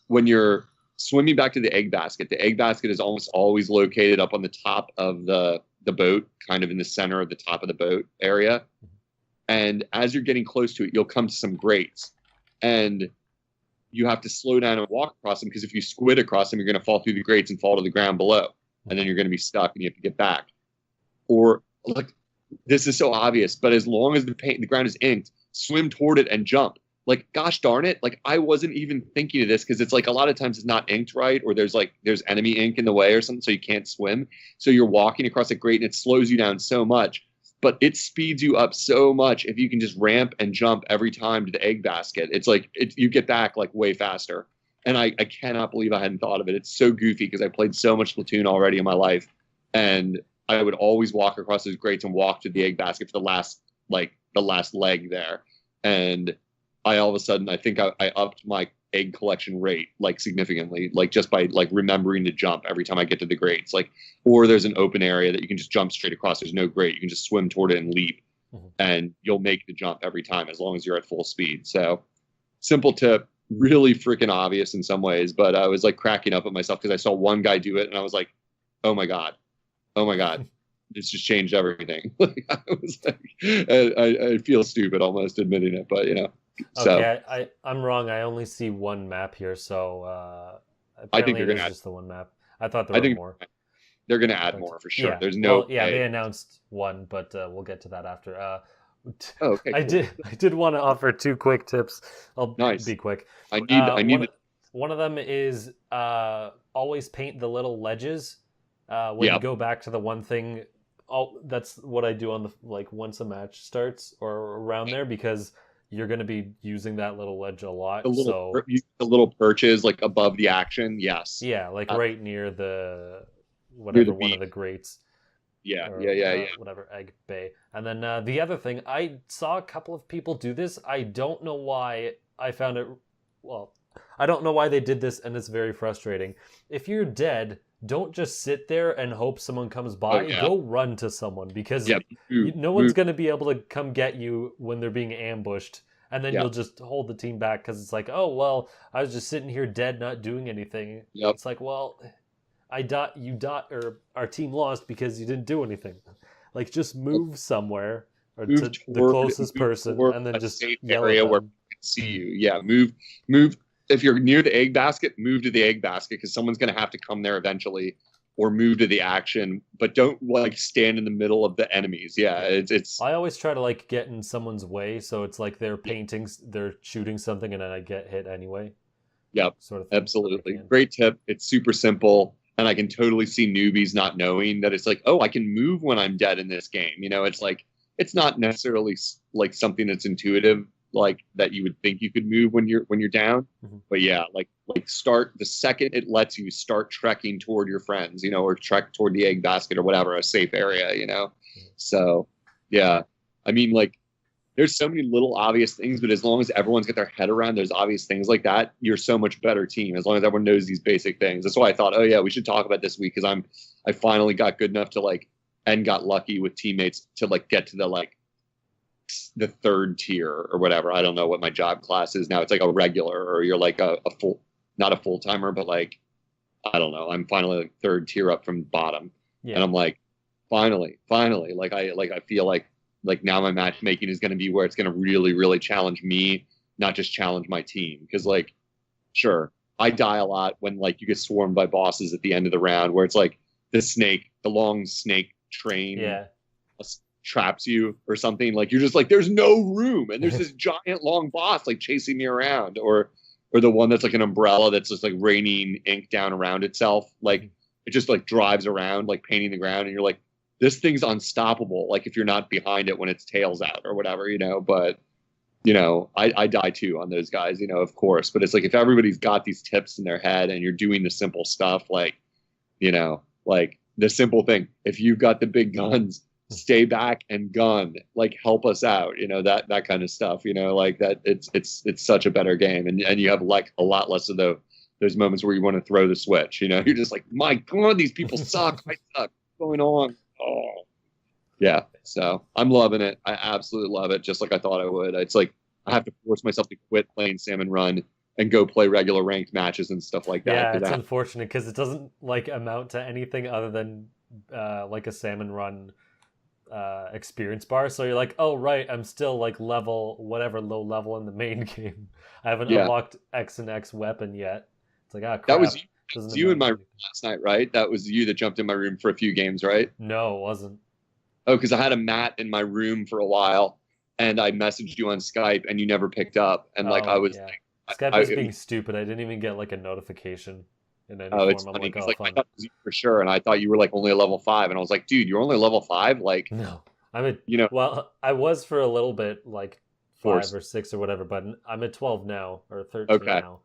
When you're swimming back to the egg basket is almost always located up on the top of the boat, kind of in the center of the top of the boat area. And as you're getting close to it, you'll come to some grates, and you have to slow down and walk across them, because if you squid across them, you're going to fall through the grates and fall to the ground below, and then you're going to be stuck and you have to get back. Or like, this is so obvious, but as long as the ground is inked, swim toward it and jump. Like, gosh darn it, like I wasn't even thinking of this, because it's like a lot of times it's not inked right, or there's enemy ink in the way or something, so you can't swim. So you're walking across a grate and it slows you down so much, but it speeds you up so much if you can just ramp and jump every time to the egg basket. It's like you get back like way faster. And I cannot believe I hadn't thought of it. It's so goofy because I played so much Splatoon already in my life, and I would always walk across those grates and walk to the egg basket for the last leg there. And I all of a sudden, I think I upped my egg collection rate like significantly, like just by like remembering to jump every time I get to the grates. Like, or there's an open area that you can just jump straight across. There's no grate. You can just swim toward it and leap, and you'll make the jump every time as long as you're at full speed. So simple tip, really freaking obvious in some ways, but I was like cracking up at myself because I saw one guy do it and I was like, oh my God, this just changed everything. I was like, I feel stupid almost admitting it, but you know. Okay, so, I'm wrong. I only see one map here, so I think it's just the one map. I thought there were more. They're going to add more for sure. Yeah. There's no. Well, yeah, they announced one, but we'll get to that after. Okay. I did want to offer 2 quick tips. I'll be quick. I need. One of them is always paint the little ledges when you go back to the one thing. That's what I do on the once a match starts or around there, because you're going to be using that little ledge a lot. The little perches like above the action. Yes. Yeah, like right near the whatever one of the grates. Yeah, or, yeah. Whatever, egg bay. And then the other thing, I saw a couple of people do this. I don't know why I found it. Well, I don't know why they did this, and it's very frustrating. If you're dead, don't just sit there and hope someone comes by. Go run to someone, because no one's going to be able to come get you when they're being ambushed. And then you'll just hold the team back because it's like, oh, well, I was just sitting here dead, not doing anything. Yep. It's like, well, or our team lost because you didn't do anything. Like, just move somewhere or to the closest person, and then just yell area at them. Where people can see you. Yeah, move. If you're near the egg basket, move to the egg basket, because someone's going to have to come there eventually, or move to the action, but don't stand in the middle of the enemies. Yeah, it's. I always try to get in someone's way, so it's like they're they're shooting something, and then I get hit anyway. Yep, sort of thing. Absolutely. Great tip. It's super simple, and I can totally see newbies not knowing that it's like, oh, I can move when I'm dead in this game. You know, it's like it's not necessarily like something that's intuitive, like that you would think you could move when you're down. But yeah, like start the second it lets you start trekking toward your friends, you know, or trek toward the egg basket or whatever, a safe area, you know. So yeah, I mean, there's so many little obvious things, but as long as everyone's got their head around those obvious things like that, you're so much better team, as long as everyone knows these basic things. That's why I thought, oh yeah, we should talk about this week, because I finally got good enough to and got lucky with teammates to get to the 3rd tier or whatever. I don't know what my job class is now. It's like a regular, or you're like a full, not a full timer, but I don't know. I'm finally 3rd tier up from bottom, and I'm like, finally, I feel like now my matchmaking is going to be where it's going to really, really challenge me, not just challenge my team. Because sure, I die a lot when you get swarmed by bosses at the end of the round, where it's the long snake train. Yeah. traps you or something. Like you're just like, there's no room, and there's this giant long boss like chasing me around, or the one that's like an umbrella that's just like raining ink down around itself. Like it just like drives around like painting the ground, and you're like, this thing's unstoppable. Like if you're not behind it when its tail's out or whatever, But I die too on those guys, of course. But it's like if everybody's got these tips in their head and you're doing the simple stuff, like like the simple thing. If you've got the big guns, stay back and gun, like help us out, that kind of stuff, like that. It's such a better game, and you have like a lot less of those moments where you want to throw the switch. You're just like, my God, these people suck. I suck. What's going on? Oh, yeah. So I'm loving it. I absolutely love it. Just like I thought I would. It's like I have to force myself to quit playing Salmon Run and go play regular ranked matches and stuff like that. Yeah, it's unfortunate because it doesn't like amount to anything other than like a Salmon Run experience bar. So you're like, oh right, I'm still like level whatever low level in the main game. I haven't unlocked X and X weapon yet. It's like, crap. That was you in my room last night, right? That was you that jumped in my room for a few games, right? No, it wasn't. Oh, because I had a mat in my room for a while, and I messaged you on Skype, and you never picked up, and I was like, Skype was being stupid. I didn't even get like a notification in any form. It's I'm funny. like, I thought it was you for sure, and I thought you were like only a level 5, and I was like, dude, you're only level 5, like no. Well, I was for a little bit, like 5 or 6 or whatever, but I'm at 12 now or 13 now.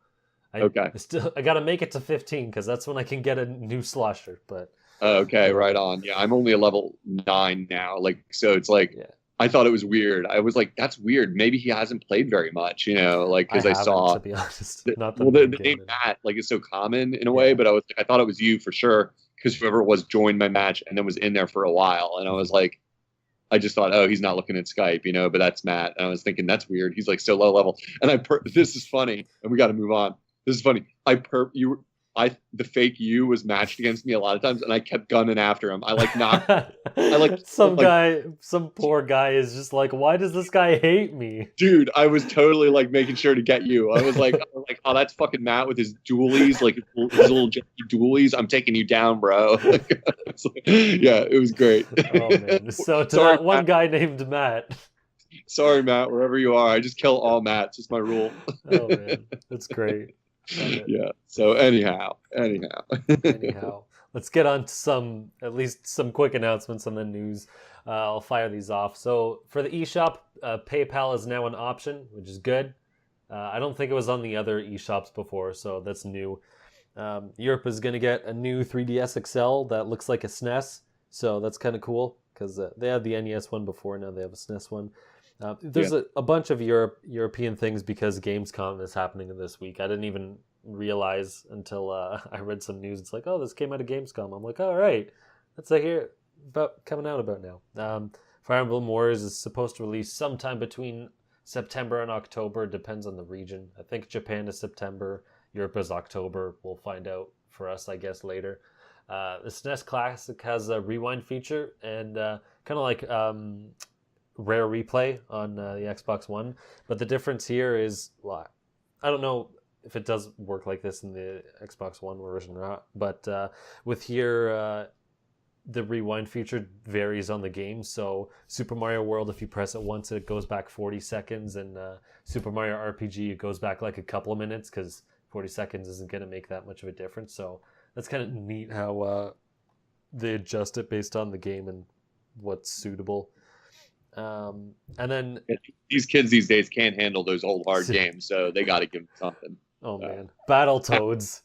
I got to make it to 15 because that's when I can get a new slosher. But okay, right on. Yeah, I'm only a level 9 now. Like, so it's like I thought it was weird. I was like, that's weird. Maybe he hasn't played very much, like because I saw. To be honest, the name Matt like is so common in a way, but I thought it was you for sure because whoever it was joined my match and then was in there for a while, and I was like. I just thought, oh, he's not looking at Skype, but that's Matt. And I was thinking, that's weird. He's like so low level. And this is funny, and we got to move on. This is funny. The fake you was matched against me a lot of times, and I kept gunning after him. I like knocked. Some poor guy is just like, why does this guy hate me? Dude, I was totally like making sure to get you. I was like, oh, that's fucking Matt with his dualies, like his little dualies. I'm taking you down, bro. Yeah, it was great. Oh man. So that one Matt. Guy named Matt. Sorry, Matt, wherever you are, I just kill all Matts. It's my rule. Oh man, that's great. Yeah. So anyhow, let's get on to at least some quick announcements on the news. I'll fire these off. So for the eShop, PayPal is now an option, which is good. I don't think it was on the other eShops before, so that's new. Europe is going to get a new 3DS XL that looks like a SNES, so that's kind of cool because they had the NES one before, now they have a SNES one. There's a bunch of European things because Gamescom is happening this week. I didn't even realize until I read some news. It's like, oh, this came out of Gamescom. I'm like, all right, that's coming out about now. Fire Emblem Warriors is supposed to release sometime between September and October. Depends on the region. I think Japan is September. Europe is October. We'll find out for us, I guess, later. The SNES Classic has a rewind feature and kind of like Rare Replay on the Xbox One, but the difference here is, well, I don't know if it does work like this in the Xbox One version or not, but with here the rewind feature varies on the game. So Super Mario World, if you press it once, it goes back 40 seconds, and Super Mario RPG, it goes back like a couple of minutes because 40 seconds isn't going to make that much of a difference. So that's kind of neat how they adjust it based on the game and what's suitable. And then these kids these days can't handle those old hard games, so they got to give them something. Oh man, Battletoads.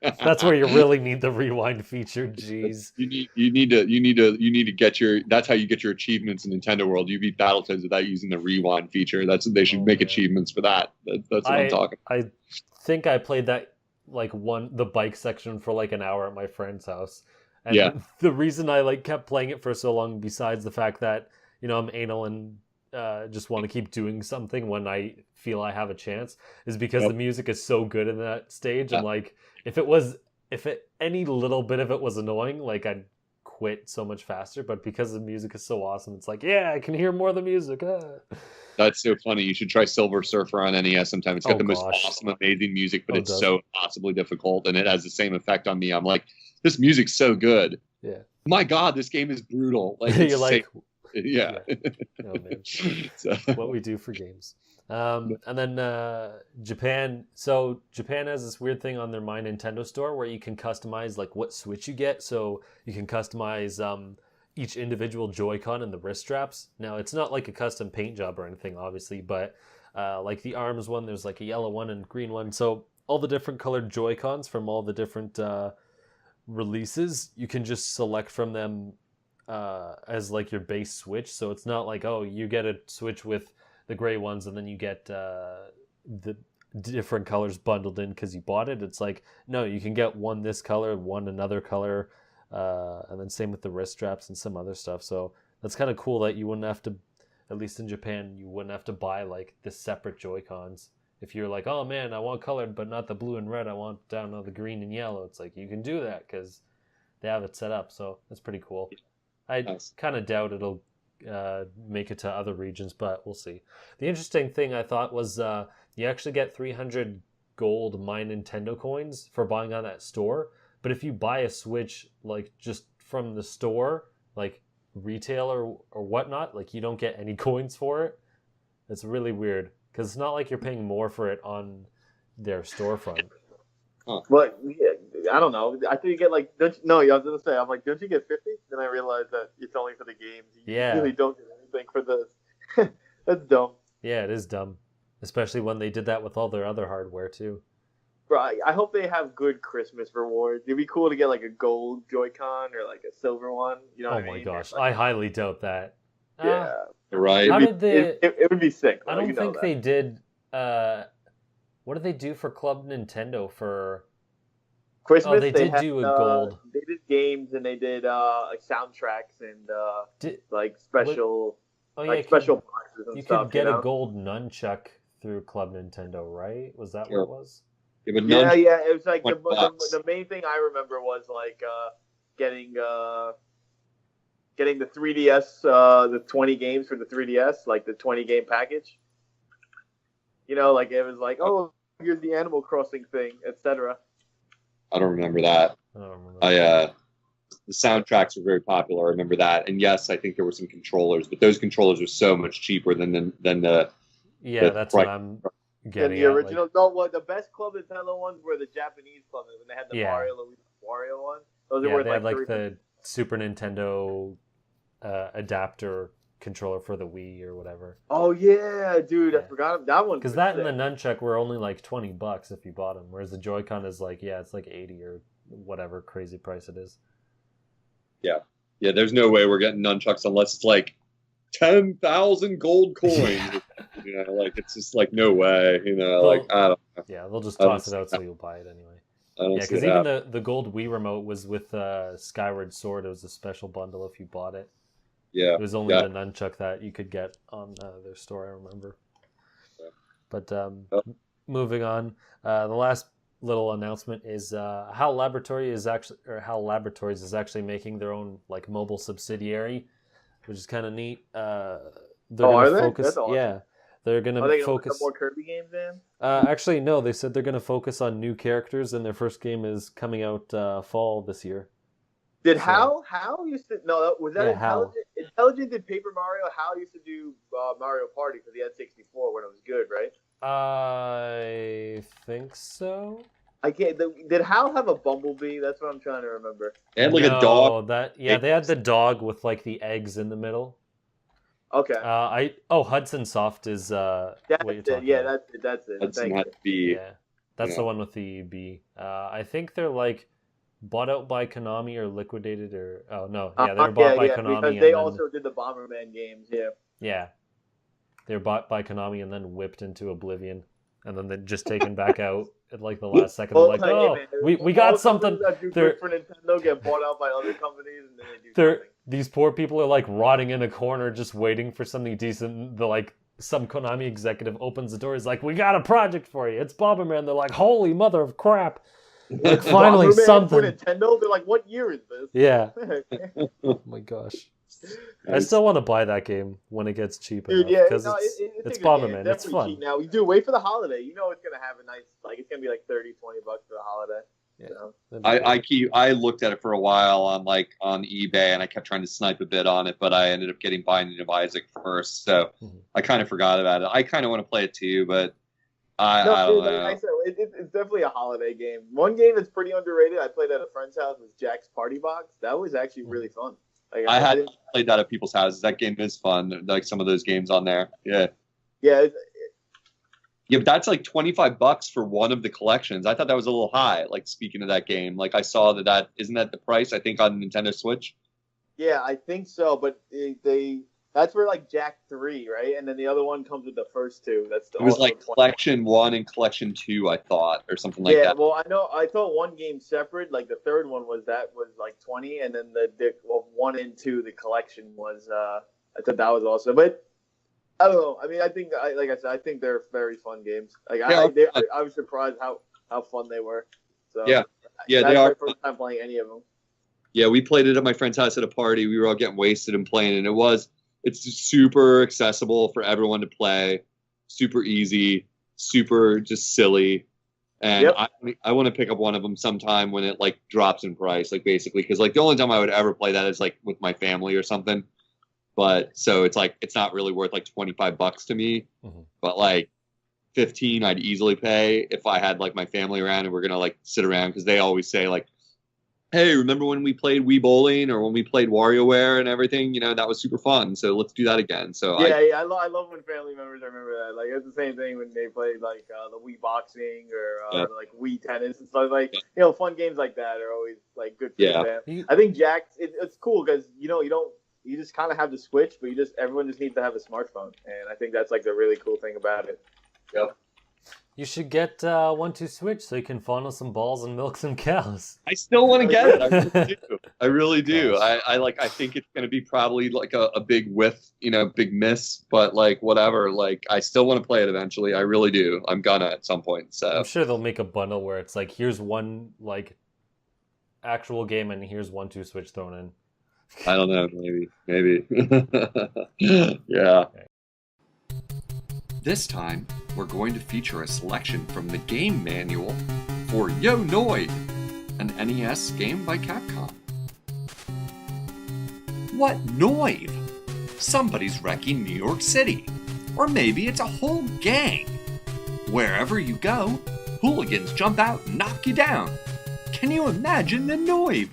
That's where you really need the rewind feature. Jeez. You need to get your. That's how you get your achievements in Nintendo World. You beat Battletoads without using the rewind feature. They should make achievements for that. That's what I'm talking about. I think I played that the bike section for like an hour at my friend's house. And the reason I kept playing it for so long, besides the fact that I'm anal and just want to keep doing something when I feel I have a chance, is because the music is so good in that stage. And if any little bit of it was annoying, I'd quit so much faster. But because the music is so awesome, it's like, I can hear more of the music. That's so funny. You should try Silver Surfer on NES sometime. It's got the most awesome, amazing music, but it's so impossibly difficult, and it has the same effect on me. I'm like, this music's so good. Yeah. My God, this game is brutal. You're like, Yeah. Oh man, So, what we do for games. And then Japan. So Japan has this weird thing on their My Nintendo store where you can customize like what Switch you get. So you can customize each individual Joy-Con and the wrist straps. Now it's not like a custom paint job or anything, obviously, but like the arms one, there's like a yellow one and green one. So all the different colored Joy-Cons from all the different releases, you can just select from them as like your base Switch. So it's not like, oh, you get a Switch with the gray ones and then you get the different colors bundled in because you bought it. It's like, no, you can get one this color, one another color, and then same with the wrist straps and some other stuff. So that's kind of cool that you wouldn't have to, at least in Japan, you wouldn't have to buy like the separate Joy-Cons. If you're like, oh man, I want colored but not the blue and red, I want down on the green and yellow, it's like you can do that because they have it set up. So that's pretty cool. I Nice. kind of doubt it'll make it to other regions, but we'll see. The interesting thing I thought was you actually get 300 gold My Nintendo coins for buying on that store. But if you buy a Switch like just from the store, like retail or whatnot, like you don't get any coins for it. It's really weird because it's not like you're paying more for it on their storefront. But yeah, I don't know. I think you get like no. I was gonna say I'm like, don't you get 50? Then I realized that it's only for the games. You Yeah. really don't get anything for this. That's dumb. Yeah, it is dumb, especially when they did that with all their other hardware too. Bro, I hope they have good Christmas rewards. It'd be cool to get like a gold Joy-Con or like a silver one. You know Oh what I my mean? gosh, Like, I highly doubt that. yeah. right. How did they? It would be sick. I though, don't you know think that. they did. What did they do for Club Nintendo for? Christmas. Oh, they did do a gold. They did games and they did like soundtracks and Did, like special oh yeah, like special boxes and you stuff. could get you know? a gold nunchuck through Club Nintendo, right? Was that what Sure. it was? Yeah, but Yeah, none, yeah. It was like $20. the main thing I remember was like getting the 3DS, the 20 games for the 3DS, like the 20 game package. You know, like it was like, oh, here's the Animal Crossing thing, etc. I don't remember that. I don't remember. The soundtracks were very popular. I remember that. And yes, I think there were some controllers, but those controllers were so much cheaper than the Yeah, that's what right. I'm And getting the at. Like, original, no, what the best Club Nintendo ones were the Japanese Club, when they had the Yeah. Mario Luigi Wario one. Those are yeah, worth they like had like 3 the Super Nintendo adapter controller for the Wii or whatever. Oh yeah, dude, I Yeah. forgot that one. Because that and the nunchuck were only like $20 if you bought them, whereas the Joy-Con is like, yeah, it's like 80 or whatever crazy price it is. Yeah, there's no way we're getting nunchucks unless it's like 10,000 gold coins. Yeah. You know, like it's just like no way. You know, Well, like I don't know. Yeah, they'll just I don't toss it see out so that. you'll buy it anyway. I don't Yeah, see because that. even the gold Wii remote was with Skyward Sword. It was a special bundle if you bought it. Yeah, It was only yeah. the nunchuck that you could get on their store, I remember. Yeah. But Oh. moving on, the last little announcement is HAL Laboratories is actually making their own like mobile subsidiary, which is kind of neat. They're are gonna they? focus. That's awesome. Yeah, they're gonna Are they gonna put focus. some more Kirby games in? Actually, no. They said they're gonna focus on new characters, and their first game is coming out fall this year. Did So- Hal used to? No, was that Yeah, Hal. Intelligent? Intelligent did Paper Mario. Hal used to do Mario Party for the N64 when it was good, right? I think so. I can't. Did Hal have a Bumblebee? That's what I'm trying to remember. They had like No, a dog. they had the dog with like the eggs in the middle. Okay, Hudson Soft is what you're that's it. talking Yeah, about. that's it. Hudson Thank had you. to be. Yeah, that's the one with the bee. I think they're like bought out by Konami or liquidated or they were bought by Konami because and they then, also did the Bomberman games. Yeah. yeah, they were bought by Konami and then whipped into oblivion, and then they're just taken back out at like the last second. They're like, hey, oh, man, we all got something. companies that do They're- good for Nintendo get bought out by other companies, and then they do They're nothing. these poor people are like rotting in a corner just waiting for something decent. The like some Konami executive opens the door. He's like, "We got a project for you. It's Bomberman." They're like, "Holy mother of crap!" Like finally Bomberman something. for Nintendo. They're like, what year is this? Yeah. Oh my gosh. I still want to buy that game when it gets cheap Dude, enough yeah, because no, it's a good game. Bomberman. It's Definitely fun. cheap now. You do wait for the holiday. You know it's gonna have a nice, like it's gonna be like $30-$20 for the holiday. Yeah. So. I looked at it for a while on eBay, and I kept trying to snipe a bid on it, but I ended up getting Binding of Isaac first, so I kind of forgot about it. I kind of want to play it too, but I don't dude, like know. I said, it's definitely a holiday game. One game that's pretty underrated, I played at a friend's house, was Jack's Party Box. That was actually really fun. Like, I had played that at people's houses. That game is fun, like some of those games on there. Yeah. Yeah. Yeah, but that's like $25 for one of the collections. I thought that was a little high. Like, speaking of that game, like I saw that isn't that the price, I think, on Nintendo Switch? Yeah, I think so, but they that's for like Jack 3, right? And then the other one comes with the first two. It was like 20. Collection 1 and Collection 2, I thought, or something like that. Yeah, well, I thought one game separate, like the third one was like 20, and then the 1 and 2, the collection was I thought that was also, but I don't know. I mean, I think like I said, I think they're very fun games. Like I was surprised how fun they were. So yeah, that's they are. my first time playing any of them. Yeah, we played it at my friend's house at a party. We were all getting wasted and playing, and it's super accessible for everyone to play, super easy, super just silly. And I want to pick up one of them sometime when it like drops in price, like basically, because like the only time I would ever play that is like with my family or something. But so it's like it's not really worth like $25 to me, but like 15 I'd easily pay if I had like my family around and we're gonna like sit around, because they always say like, hey, remember when we played Wii Bowling or when we played WarioWare and everything? You know, that was super fun. So let's do that again. So I love when family members remember that. Like it's the same thing when they played like the Wii Boxing or like Wii Tennis and stuff. Like fun games like that are always like good for the family. I think Jack, it's cool because you just kind of have the Switch, but everyone just needs to have a smartphone, and I think that's like the really cool thing about it. Yep. You should get 1-2 Switch so you can fondle some balls and milk some cows. I still want to get it. I really do. I think it's going to be probably like a big big miss, but like whatever. Like I still want to play it eventually. I really do. I'm gonna at some point. So I'm sure they'll make a bundle where it's like here's one like actual game and here's 1-2 Switch thrown in. I don't know. Maybe. Yeah. This time, we're going to feature a selection from the game manual for Yo Noid, an NES game by Capcom. What Noid? Somebody's wrecking New York City. Or maybe it's a whole gang. Wherever you go, hooligans jump out and knock you down. Can you imagine the Noid?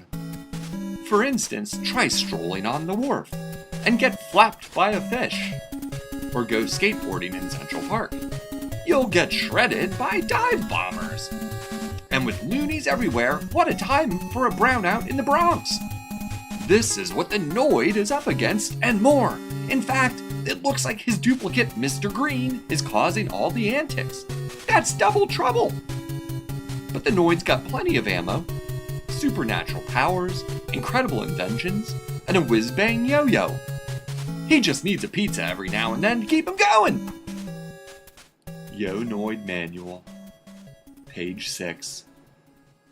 For instance, try strolling on the wharf and get flapped by a fish. Or go skateboarding in Central Park. You'll get shredded by dive bombers. And with loonies everywhere, what a time for a brownout in the Bronx. This is what the Noid is up against and more. In fact, it looks like his duplicate Mr. Green is causing all the antics. That's double trouble. But the Noid's got plenty of ammo, supernatural powers, incredible inventions, and a whiz-bang yo-yo. He just needs a pizza every now and then to keep him going. Yo Noid Manual, page 6,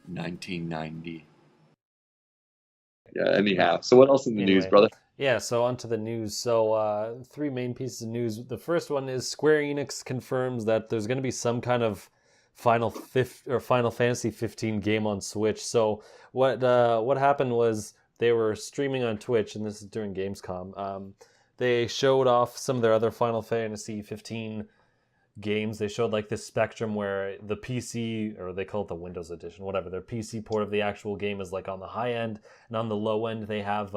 1990. Yeah, anyhow. So what else in the news, brother? Yeah, so on to the news. So 3 main pieces of news. The first one is Square Enix confirms that there's going to be some kind of Final Fantasy 15 game on Switch. So what happened was they were streaming on Twitch, and this is during Gamescom. They showed off some of their other Final Fantasy 15 games. They showed like this spectrum where the PC, or they call it the Windows edition, whatever, their PC port of the actual game is like on the high end, and on the low end they have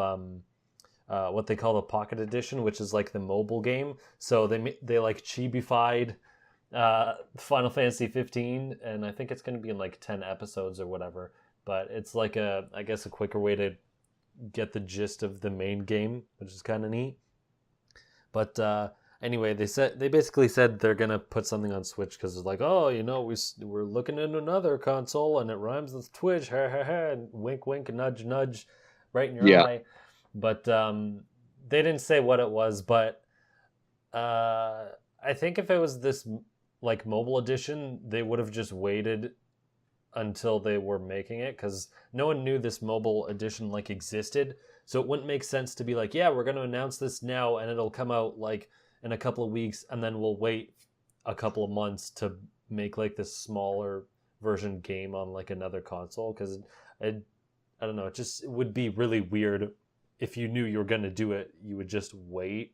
what they call the Pocket Edition, which is like the mobile game. So they like chibified Final Fantasy 15, and I think it's going to be in like 10 episodes or whatever, but it's like I guess a quicker way to get the gist of the main game, which is kind of neat. But anyway, they basically said they're gonna put something on Switch because it's like, oh, we're looking into another console and it rhymes with Twitch, ha ha ha, and wink wink, nudge nudge, right in your eye. But they didn't say what it was. But I think if it was this like mobile edition, they would have just waited until they were making it, because no one knew this mobile edition like existed. So it wouldn't make sense to be like, yeah, we're going to announce this now and it'll come out like in a couple of weeks, and then we'll wait a couple of months to make like this smaller version game on like another console, because I don't know, it would be really weird if you knew you were going to do it. You would just wait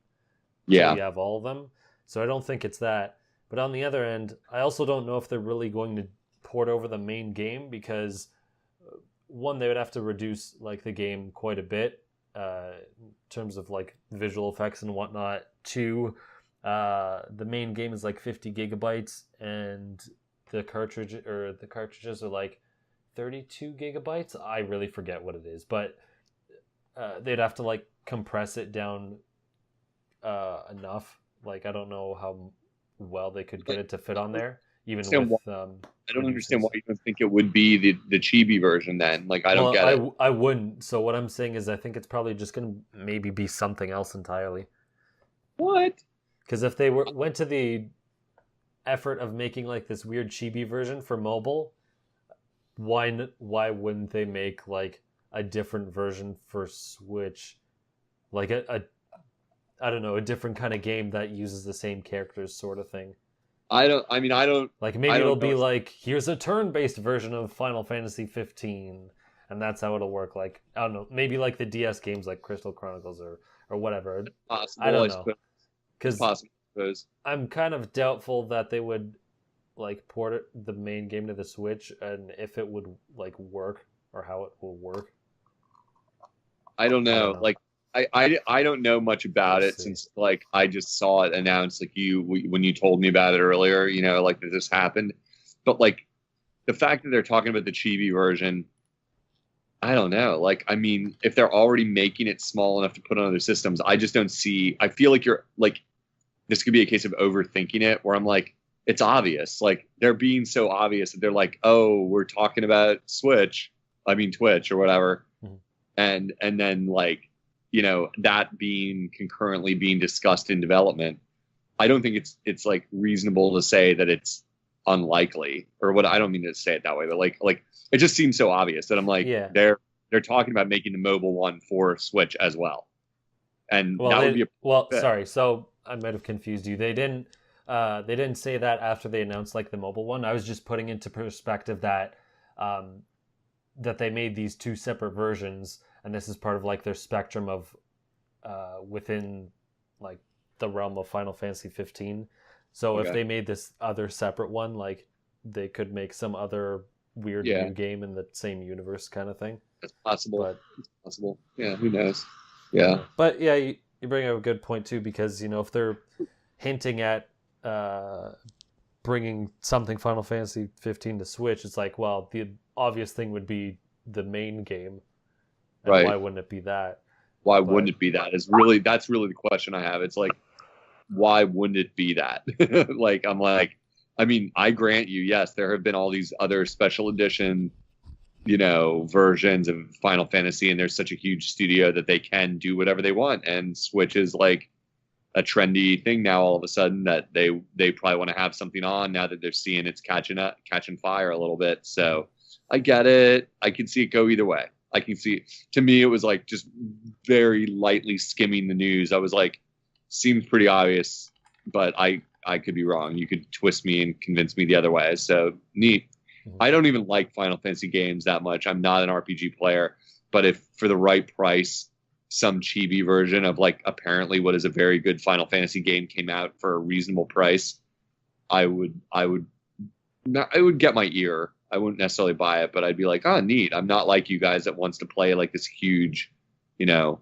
till you have all of them. So I don't think it's that. But on the other end, I also don't know if they're really going to port over the main game, because one, they would have to reduce like the game quite a bit in terms of like visual effects and whatnot. Two, the main game is like 50 gigabytes, and the cartridges are like 32 gigabytes. I really forget what it is, but they'd have to like compress it down enough. Like, I don't know how well they could get it to fit on there, even with I don't understand why you don't think it would be the chibi version then. Like, I don't get it. I wouldn't. So what I'm saying is I think it's probably just going to maybe be something else entirely. What? Because if they went to the effort of making like this weird chibi version for mobile, why wouldn't they make like a different version for Switch? Like I don't know, a different kind of game that uses the same characters, sort of thing. I don't Like, maybe it'll be like, here's a turn-based version of Final Fantasy 15, and that's how it'll work. Like, I don't know, maybe like the DS games like Crystal Chronicles or whatever. Possible, I don't know. Because I'm kind of doubtful that they would like port the main game to the Switch, and if it would like work or how it will work. I don't know. Like, I don't know much about it since like I just saw it announced like when you told me about it earlier, you know, like that this happened. But like the fact that they're talking about the chibi version, I don't know. Like, I mean, if they're already making it small enough to put on other systems, I just don't see. I feel like you're like, this could be a case of overthinking it, where I'm like, it's obvious. Like, they're being so obvious that they're like, oh, we're talking about Twitch or whatever, and then like, you know, that being concurrently being discussed in development. I don't think it's like reasonable to say that it's unlikely, or what. I don't mean to say it that way, but like it just seems so obvious that I'm like, they're talking about making the mobile one for Switch as well, and that would be sorry, so I might have confused you. They didn't say that after they announced like the mobile one. I was just putting into perspective that that they made these two separate versions, and this is part of like their spectrum of within like the realm of Final Fantasy 15. So if they made this other separate one, like they could make some other weird new game in the same universe kind of thing. It's possible. It's possible. Yeah, who knows? Yeah. But yeah, you bring up a good point too, because, you know, if they're hinting at bringing something Final Fantasy 15 to Switch, it's like, well, the obvious thing would be the main game. And right. Why wouldn't it be that? Wouldn't it be that? That's really the question I have. It's like, why wouldn't it be that? Like, I'm like, I mean, I grant you, yes, there have been all these other special edition, you know, versions of Final Fantasy, and there's such a huge studio that they can do whatever they want. And Switch is like a trendy thing now all of a sudden that they probably want to have something on now that they're seeing it's catching fire a little bit. So I get it. I can see it go either way. I can see, to me, it was like just very lightly skimming the news. I was like, seems pretty obvious, but I could be wrong. You could twist me and convince me the other way. So neat. I don't even like Final Fantasy games that much. I'm not an RPG player, but if for the right price, some chibi version of like apparently what is a very good Final Fantasy game came out for a reasonable price, I would get my ear. I wouldn't necessarily buy it, but I'd be like, oh, neat. I'm not like you guys that wants to play like this huge, what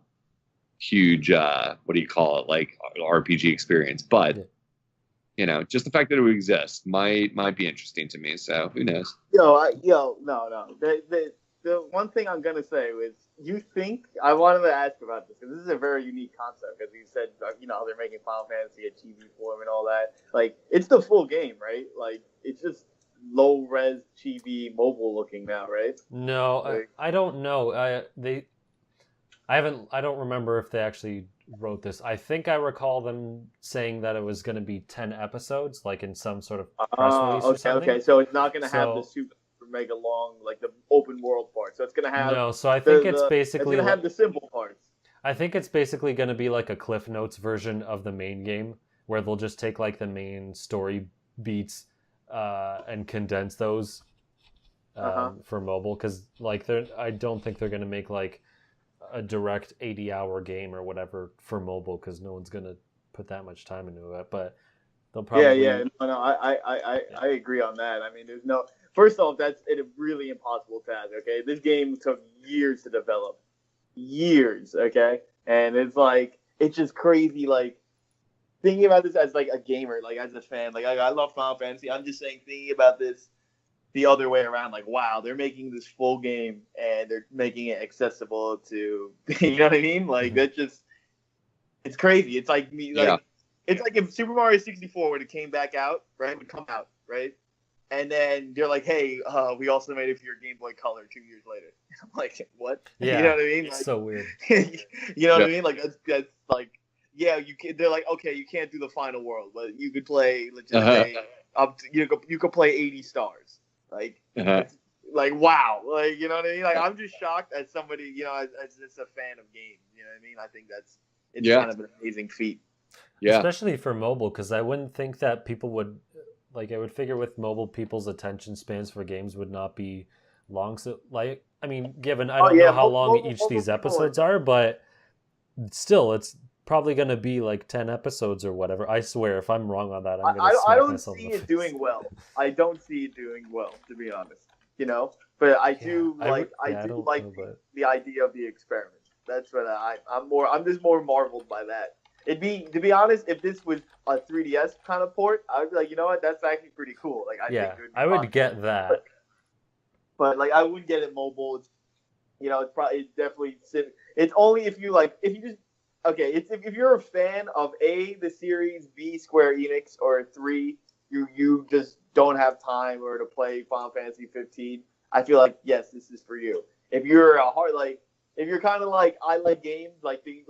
do you call it? Like RPG experience. But, you know, just the fact that it would exist might be interesting to me. So who knows? No. The one thing I'm going to say is, I wanted to ask about this, because this is a very unique concept, because you said, you know, they're making Final Fantasy a chibi form and all that. Like, it's the full game, right? Like, it's just low res chibi mobile looking now, right? No, like, I don't know. I don't remember if they actually wrote this. I think I recall them saying that it was going to be 10 episodes, like in some sort of press release or something. Okay, so it's not going to have the super mega long, like the open world part. So it's going to have so I think it's basically going to have the simple parts. I think it's basically going to be like a Cliff Notes version of the main game, where they'll just take like the main story beats and condense those for mobile, because like I don't think they're gonna make like a direct 80-hour game or whatever for mobile, because no one's gonna put that much time into it. But they'll probably No, I agree on that. I mean, there's no. First off, that's a really impossible task. Okay, this game took years to develop, years. Okay, and it's just crazy. Like thinking about this as like a gamer, like as a fan, like I love Final Fantasy. I'm just saying, thinking about this the other way around, like wow, they're making this full game and they're making it accessible to, you know what I mean? Like that's just, it's crazy. It's like me, like it's like if Super Mario 64 when it came back out, right, would come out, right, and then they're like, hey, we also made it for your Game Boy Color 2 years later. I'm like, what? Yeah, you know what I mean? Like, so weird. You know what I mean? Like that's like, yeah, you can. They're like, okay, you can't do the final world, but you could play legitimately up to, you could play 80 stars. Like, it's like wow, like you know what I mean? Like I'm just shocked as somebody, you know, as just a fan of games. You know what I mean? I think it's kind of an amazing feat. Yeah, especially for mobile, because I wouldn't think that people would like. I would figure with mobile, people's attention spans for games would not be long. So, like, I mean, given I don't know how long each these episodes are, but still, it's probably going to be like 10 episodes or whatever. I swear, if I'm wrong on that, I'm going to I don't see it doing well. I don't see it doing well, to be honest. You know, but I do like the idea of the experiment. That's what I'm just more marveled by that. It'd be, to be honest, if this was a 3DS kind of port, I would be like, you know what, that's actually pretty cool. Like I would get that. But like I wouldn't get it mobile. It's, you know, it's definitely, it's only if you just, okay, it's if you're a fan of the series, B, Square Enix, or 3, you just don't have time or to play Final Fantasy 15. I feel like yes, this is for you. If you're if you're kind of like, I like games like the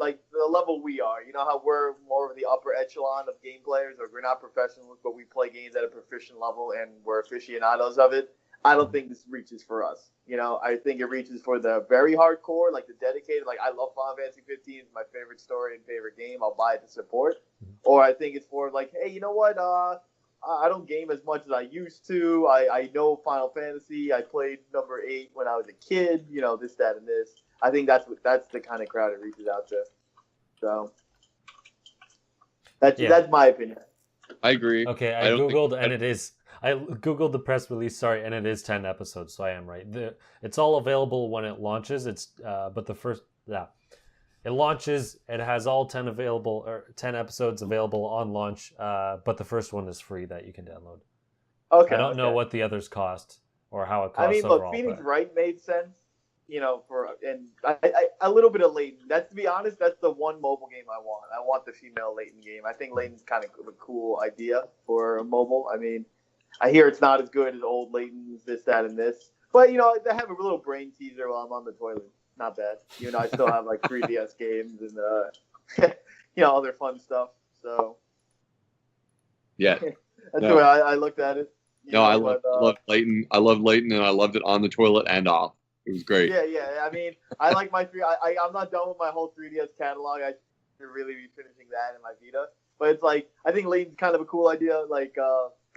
level we are, you know how we're more of the upper echelon of game players, or we're not professionals, but we play games at a proficient level and we're aficionados of it. I don't think this reaches for us. You know, I think it reaches for the very hardcore, like the dedicated, like I love Final Fantasy 15, it's my favorite story and favorite game, I'll buy it to support. Or I think it's for like, hey, you know what, I don't game as much as I used to. I know Final Fantasy, I played number 8 when I was a kid, you know, this, that, and this. I think that's the kind of crowd it reaches out to. So that's my opinion. I agree. Okay, I googled the press release. Sorry, and it is 10 episodes, so I am right. It's all available when it launches. But the first it launches. It has all 10 episodes available on launch. But the first one is free that you can download. Okay. I don't know what the others cost or how it costs. I mean, overall, look, Phoenix Wright made sense. You know, and a little bit of Layton. That's, to be honest, that's the one mobile game I want. I want the female Layton game. I think Layton's kind of a cool idea for a mobile. I mean, I hear it's not as good as old Layton's, this, that, and this. But, you know, they have a little brain teaser while I'm on the toilet. Not bad. You know, I still have like 3DS games and, you know, other fun stuff. So, yeah. That's the way I looked at it. I love Layton. I love Layton, and I loved it on the toilet and off. It was great. Yeah. I mean, I like my I'm not done with my whole 3DS catalog. I should really be finishing that in my Vita. But it's like, I think Layton's kind of a cool idea. Like,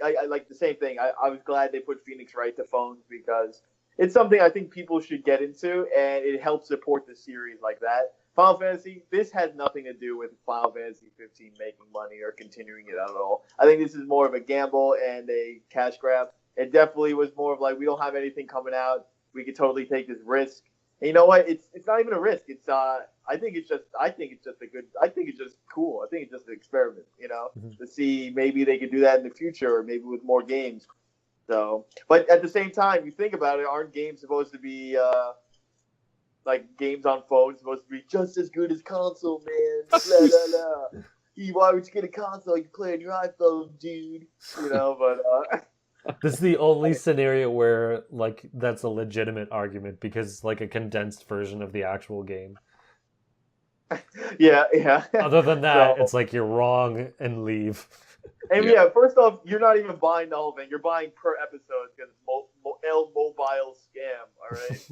I like the same thing. I was glad they put Phoenix Wright to phones, because it's something I think people should get into, and it helps support the series like that. Final Fantasy, this has nothing to do with Final Fantasy 15 making money or continuing it at all. I think this is more of a gamble and a cash grab. It definitely was more of like, we don't have anything coming out. We could totally take this risk. And you know what? It's not even a risk. It's I think it's just cool. I think it's just an experiment, you know, to see maybe they could do that in the future, or maybe with more games. So, but at the same time, you think about it, aren't games supposed to be like games on phones supposed to be just as good as console, man? Blah, blah, blah. Why would you get a console? You can play on your iPhone, dude. You know, but this is the only scenario where like that's a legitimate argument, because it's like a condensed version of the actual game. Yeah. Other than that, it's like you're wrong and leave. And first off, you're not even buying the whole thing. You're buying per episode, because it's mobile scam. All right,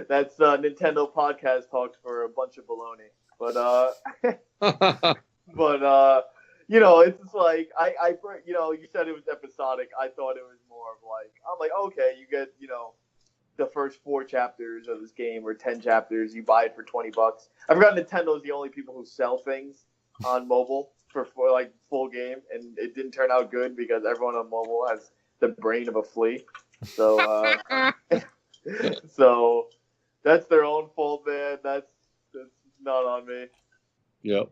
that's Nintendo podcast talk for a bunch of baloney. But it's just like you said it was episodic. I thought it was more of like I'm like okay, you get the first 4 chapters of this game or 10 chapters, you buy it for $20. I forgot Nintendo's the only people who sell things on mobile for like full game, and it didn't turn out good because everyone on mobile has the brain of a flea. So so that's their own fault, man. That's not on me. Yep.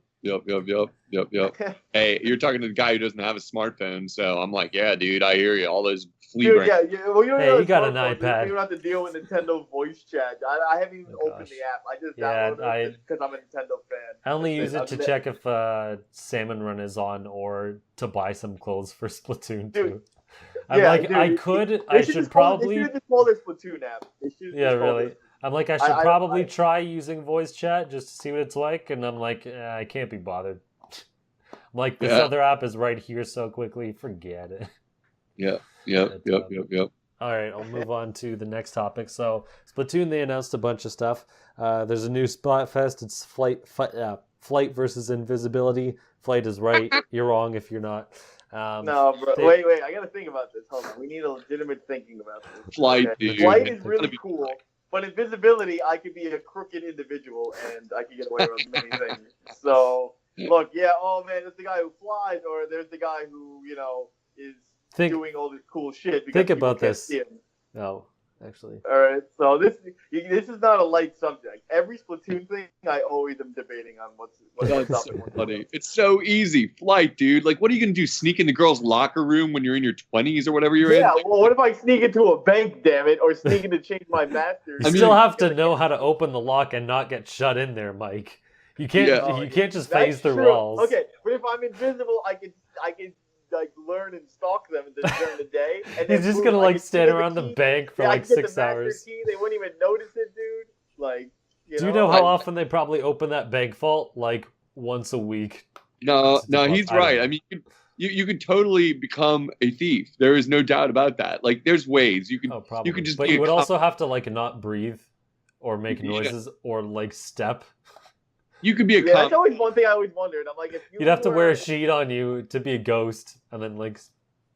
Hey, you're talking to the guy who doesn't have a smartphone, so I'm like, yeah, dude, I hear you. All those flea Dude, brain. yeah. Well, you don't Hey, have you a got an smartphone, iPad. You don't have to deal with Nintendo voice chat. I haven't even Oh, opened gosh. the app. I just Yeah, downloaded it because I'm a Nintendo fan. I only That's use it to I'm check if Salmon Run is on or to buy some clothes for Splatoon 2. Dude, I'm yeah, like, dude, I they should just probably... They should just call this Splatoon app. They should Yeah, just call really. this- I'm like, I should I- probably try using voice chat just to see what it's like, and I'm like, I can't be bothered. I'm like, this Yeah. other app is right here so quickly, forget it. Yep. All right, I'll move on to the next topic. So, Splatoon, they announced a bunch of stuff. There's a new Splatfest. It's flight versus invisibility. Flight is right. You're wrong if you're not. No, bro. Wait. I gotta think about this. Hold on. We need a legitimate thinking about this. Flight, Okay. dude. Flight It's is gonna really be cool, flight. but invisibility, I could be a crooked individual and I could get away with many things. So, look, oh man, there's the guy who flies, or there's the guy who is doing all this cool shit. Because Think people about can't this. see him. No, actually. All right, so this is not a light subject. Every Splatoon thing, I always am debating on what's That's up so and what's funny. down. It's so easy. Flight, dude. Like, what are you gonna do? Sneak in the girl's locker room when you're in your 20s or whatever you're Yeah, in? well, what if I sneak into a bank, damn it, or sneak in to change my master's? You still have to know how to open the lock and not get shut in there, Mike. You can't. Yeah. You can't just That's phase through true. walls. Okay, but if I'm invisible, I can like learn and stalk them during the day. And He's then just boom, gonna I like can stand get around the key. bank for Yeah, I like can get 6 the master hours. Key. They wouldn't even notice it, dude. Like, Do you know how often they probably open that bank vault? Like once a week. No, It's impossible. he's I don't right. know. I mean, you could totally become a thief. There is no doubt about that. Like, there's ways you can. Oh, probably. You could just but be you a would cop. also have to like not breathe, or make Yeah. noises, or like step. You could be a yeah, cop. that's always one thing I always wondered. I'm like, if you You'd have to were- wear a sheet on you to be a ghost, and then like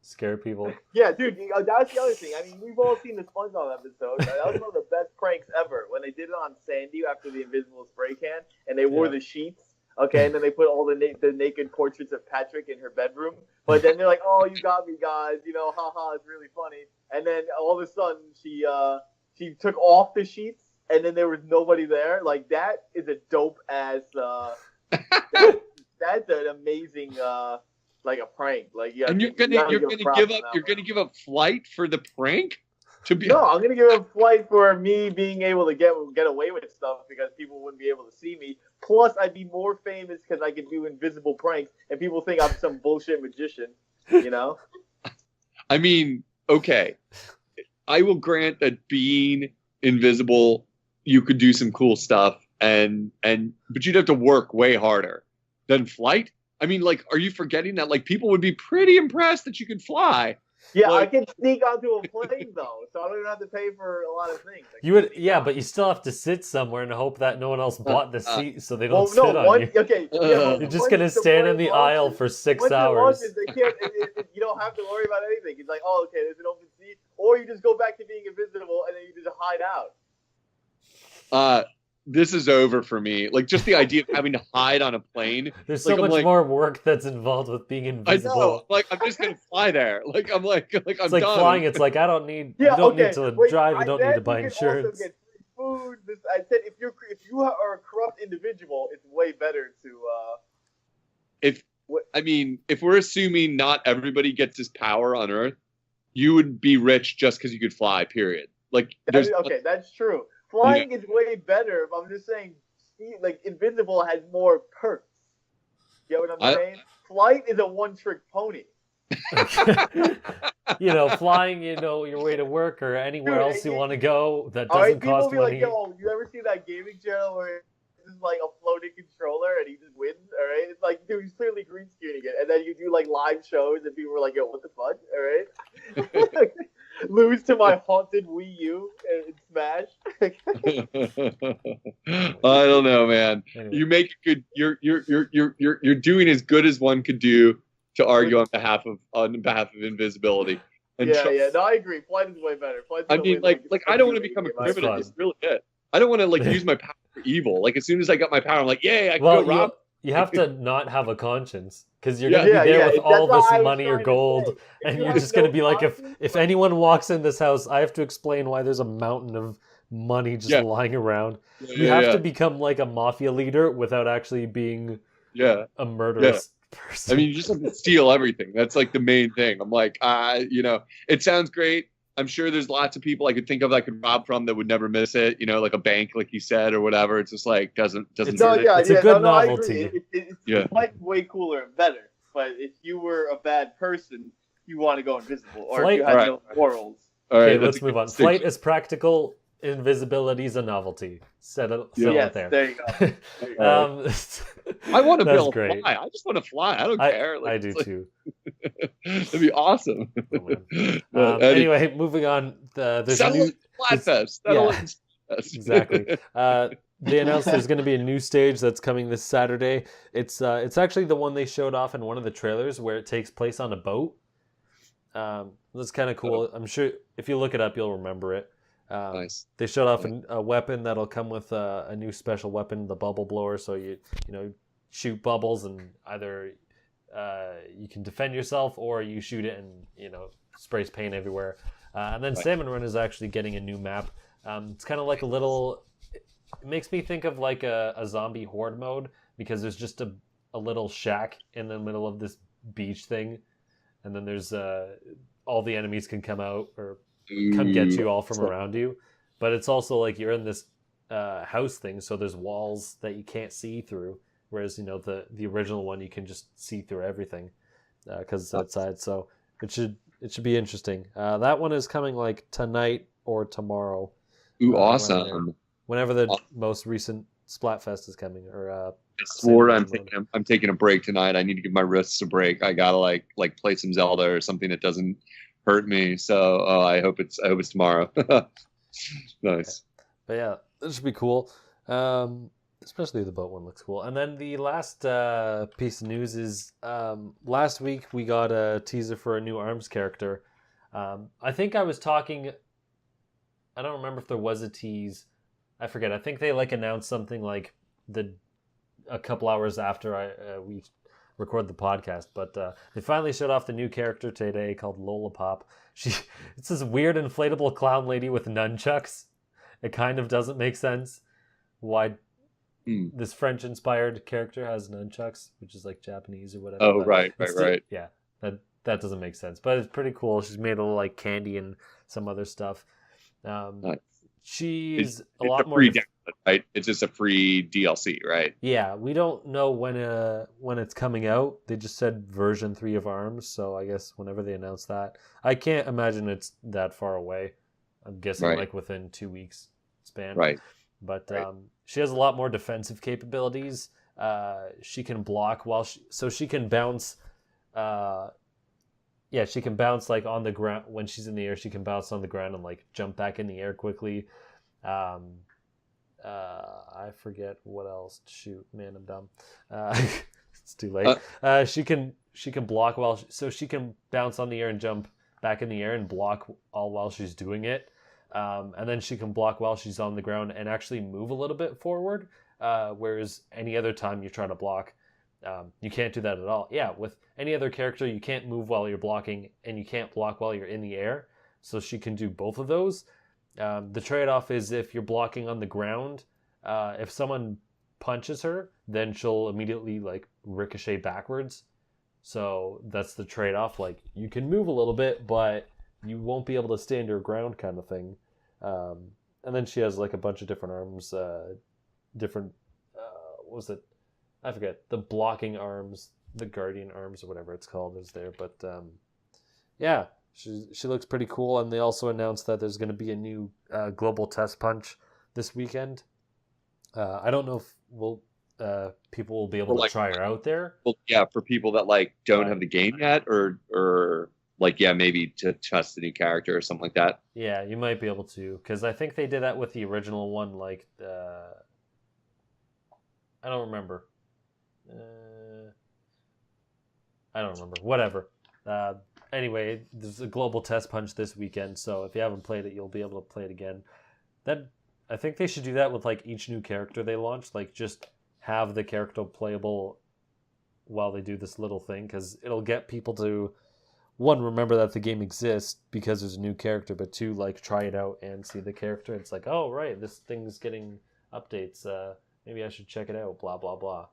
scare people. Yeah, dude, that's the other thing. I mean, we've all seen the SpongeBob episode. That was one of the best pranks ever when they did it on Sandy after the invisible spray can, and they wore Yeah. the sheets. Okay, and then they put all the naked portraits of Patrick in her bedroom. But then they're like, "Oh, you got me, guys! Haha, it's really funny." And then all of a sudden, she took off the sheets, and then there was nobody there. Like that is a dope ass. That's an amazing. Like a prank, like And you're gonna give up flight for the prank to be. No, I'm gonna give a flight for me being able to get away with stuff because people wouldn't be able to see me. Plus, I'd be more famous because I could do invisible pranks, and people think I'm some bullshit magician. You know? I mean, okay, I will grant that being invisible, you could do some cool stuff, but you'd have to work way harder than flight. I mean, like, are you forgetting that? Like, people would be pretty impressed that you could fly. Yeah, Like- I can sneak onto a plane though, so I don't even have to pay for a lot of things. I You can would, sneak yeah, on. but you still have to sit somewhere and hope that no one else bought the seat, so they don't Well, sit no, on you. okay. Yeah, You're You're just gonna stand in the aisle for 6 Once it hours. launches, they can't. You don't have to worry about anything. It's like, oh, okay, there's an open seat, or you just go back to being invisible and then you just hide out. This is over for me. Like, just the idea of having to hide on a plane. There's so Like, I'm much like- more work that's involved with being I invisible. know. Like, I'm just gonna fly there. Like, I'm like I'm It's like done. flying. It's like I don't need. Yeah, you don't okay. need to Wait, drive. I You don't said need to buy you can also insurance. get free food. I said if you are a corrupt individual, it's way better to. If we're assuming not everybody gets this power on Earth, you would be rich just because you could fly. Period. Like, there's Okay, that's true. Flying is way better, but I'm just saying, like invisible has more perks. You know what I'm saying? Flight is a one-trick pony. You know, flying. You know, your way to work or anywhere Dude, else you want to go that All right, doesn't people cost be money. like, "Yo, you ever see that gaming channel where it's just like a floating controller and he just wins?" All right, it's like, dude, he's clearly green screening it, and then you do like live shows and people are like, "Yo, what the fuck?" All right. Lose to my haunted Wii U in Smash. I don't know, man. Anyway. You make a good. You're doing as good as one could do to argue on behalf of invisibility. And Yeah. No, I agree. Flight is way better. Flight's I gonna mean, win, like I don't want to become a It's criminal. fun. It's really it. I don't want to like use my power for evil. Like as soon as I got my power, I'm like, yay, I can Well, go rob. you have to not have a conscience because you're Yeah. going to be there with that's all what I this was money or trying to gold, say. If and you you're have just going to no be like, conscience, if like- anyone walks in this house, I have to explain why there's a mountain of money just Yeah. lying around. Yeah, You have to become like a mafia leader without actually being Yeah. a murderous person. I mean, you just have to steal everything. That's like the main thing. I'm like, it sounds great. I'm sure there's lots of people I could think of I could rob from that would never miss it. You know, like a bank, like you said, or whatever. It's just like doesn't It's- No, hurt it. yeah, It's a yeah, good no, I novelty. agree. It's Yeah. Flight's way cooler and better. But if you were a bad person, you want to go invisible, or Flight- if you had Right. no morals. All right, Okay, that's let's a move good on. distinction. Flight is practical, invisibility is a novelty. Settle Yes, it there. there you go. um, I want to be That's able to great. fly. I just want to fly. I don't care. Like, I do it's like- too. That'd be awesome. Oh, man. But Anyway, moving on. There's a settle new it in Splatfest. Settle yeah. it in Splatfest. exactly. They announced there's going to be a new stage that's coming this Saturday. It's actually the one they showed off in one of the trailers where it takes place on a boat. That's kind of cool. I'm sure if you look it up, you'll remember it. Nice. They showed off a weapon that'll come with a new special weapon, the bubble blower. So you shoot bubbles and either you can defend yourself or you shoot it and sprays paint everywhere. And then Right. Salmon Run is actually getting a new map. It's kind of like a little. It makes me think of like a zombie horde mode because there's just a little shack in the middle of this beach thing, and then there's all the enemies can come out or come get you all from around you. But it's also like you're in this house thing, so there's walls that you can't see through. Whereas the original one you can just see through everything because it's outside. So it should be interesting. That one is coming like tonight or tomorrow. Ooh, around awesome. there. Whenever the most recent Splatfest is coming, or I swore Salmon Run. I'm taking a break tonight. I need to give my wrists a break. I gotta like play some Zelda or something that doesn't hurt me. So I hope it's tomorrow. Nice. But yeah, this should be cool. Especially the boat one looks cool. And then the last piece of news is last week we got a teaser for a new ARMS character. I think I was talking. I don't remember if there was a tease. I forget. I think they announced something like a couple hours after we record the podcast. But they finally showed off the new character today called Lollipop. It's this weird inflatable clown lady with nunchucks. It kind of doesn't make sense why this French-inspired character has nunchucks, which is like Japanese or whatever. Oh, but right. Yeah, that doesn't make sense. But it's pretty cool. She's made of like candy and some other stuff. Nice. She's It's a lot more. free download, right? It's just a free DLC, right? Yeah, we don't know when it's coming out. They just said version 3 of ARMS, so I guess whenever they announce that. I can't imagine it's that far away. I'm guessing Right. like within 2 weeks span. Right. But Right. she has a lot more defensive capabilities. She can block so she can bounce. She can bounce like on the ground when she's in the air. She can bounce on the ground and like jump back in the air quickly. I forget what else. Shoot, man, I'm dumb. It's too late. She can block so she can bounce on the air and jump back in the air and block all while she's doing it. And then she can block while she's on the ground and actually move a little bit forward. Whereas any other time you try to block, you can't do that at all. Yeah, with any other character, you can't move while you're blocking and you can't block while you're in the air. So she can do both of those. The trade-off is if you're blocking on the ground, if someone punches her, then she'll immediately like ricochet backwards. So that's the trade-off. Like you can move a little bit, but you won't be able to stand your ground kind of thing. And then she has like a bunch of different arms, what was it? I forget. The blocking arms, the guardian arms or whatever it's called is there. But yeah, she looks pretty cool. And they also announced that there's going to be a new global test punch this weekend. I don't know if people will be able to try her out there. Well, yeah, for people that like don't have the game yet, or Like, yeah, maybe to test a new character or something like that. Yeah, you might be able to, because I think they did that with the original one. Like, I don't remember. I don't remember. Whatever. Uh, anyway, there's a global test punch this weekend, so if you haven't played it, you'll be able to play it again. That I think they should do that with like each new character they launch. Like, just have the character playable while they do this little thing, because it'll get people to, one, remember that the game exists because there's a new character, but two, like, try it out and see the character. It's like, oh right, this thing's getting updates. Maybe I should check it out. Blah blah blah.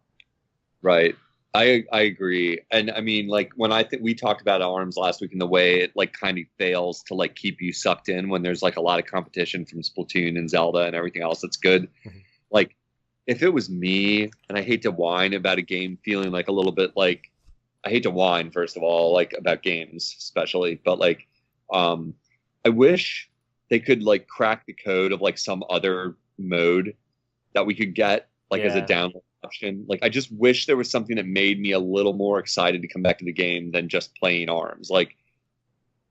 Right. I agree. And I mean, like, when I think we talked about ARMS last week, and the way it like kind of fails to like keep you sucked in when there's like a lot of competition from Splatoon and Zelda and everything else that's good. Like, if it was me, and I hate to whine about a game feeling like a little bit like, I hate to whine, first of all, like about games especially, but like, I wish they could like crack the code of like some other mode that we could get like as a download option. Like, I just wish there was something that made me a little more excited to come back to the game than just playing ARMS. Like,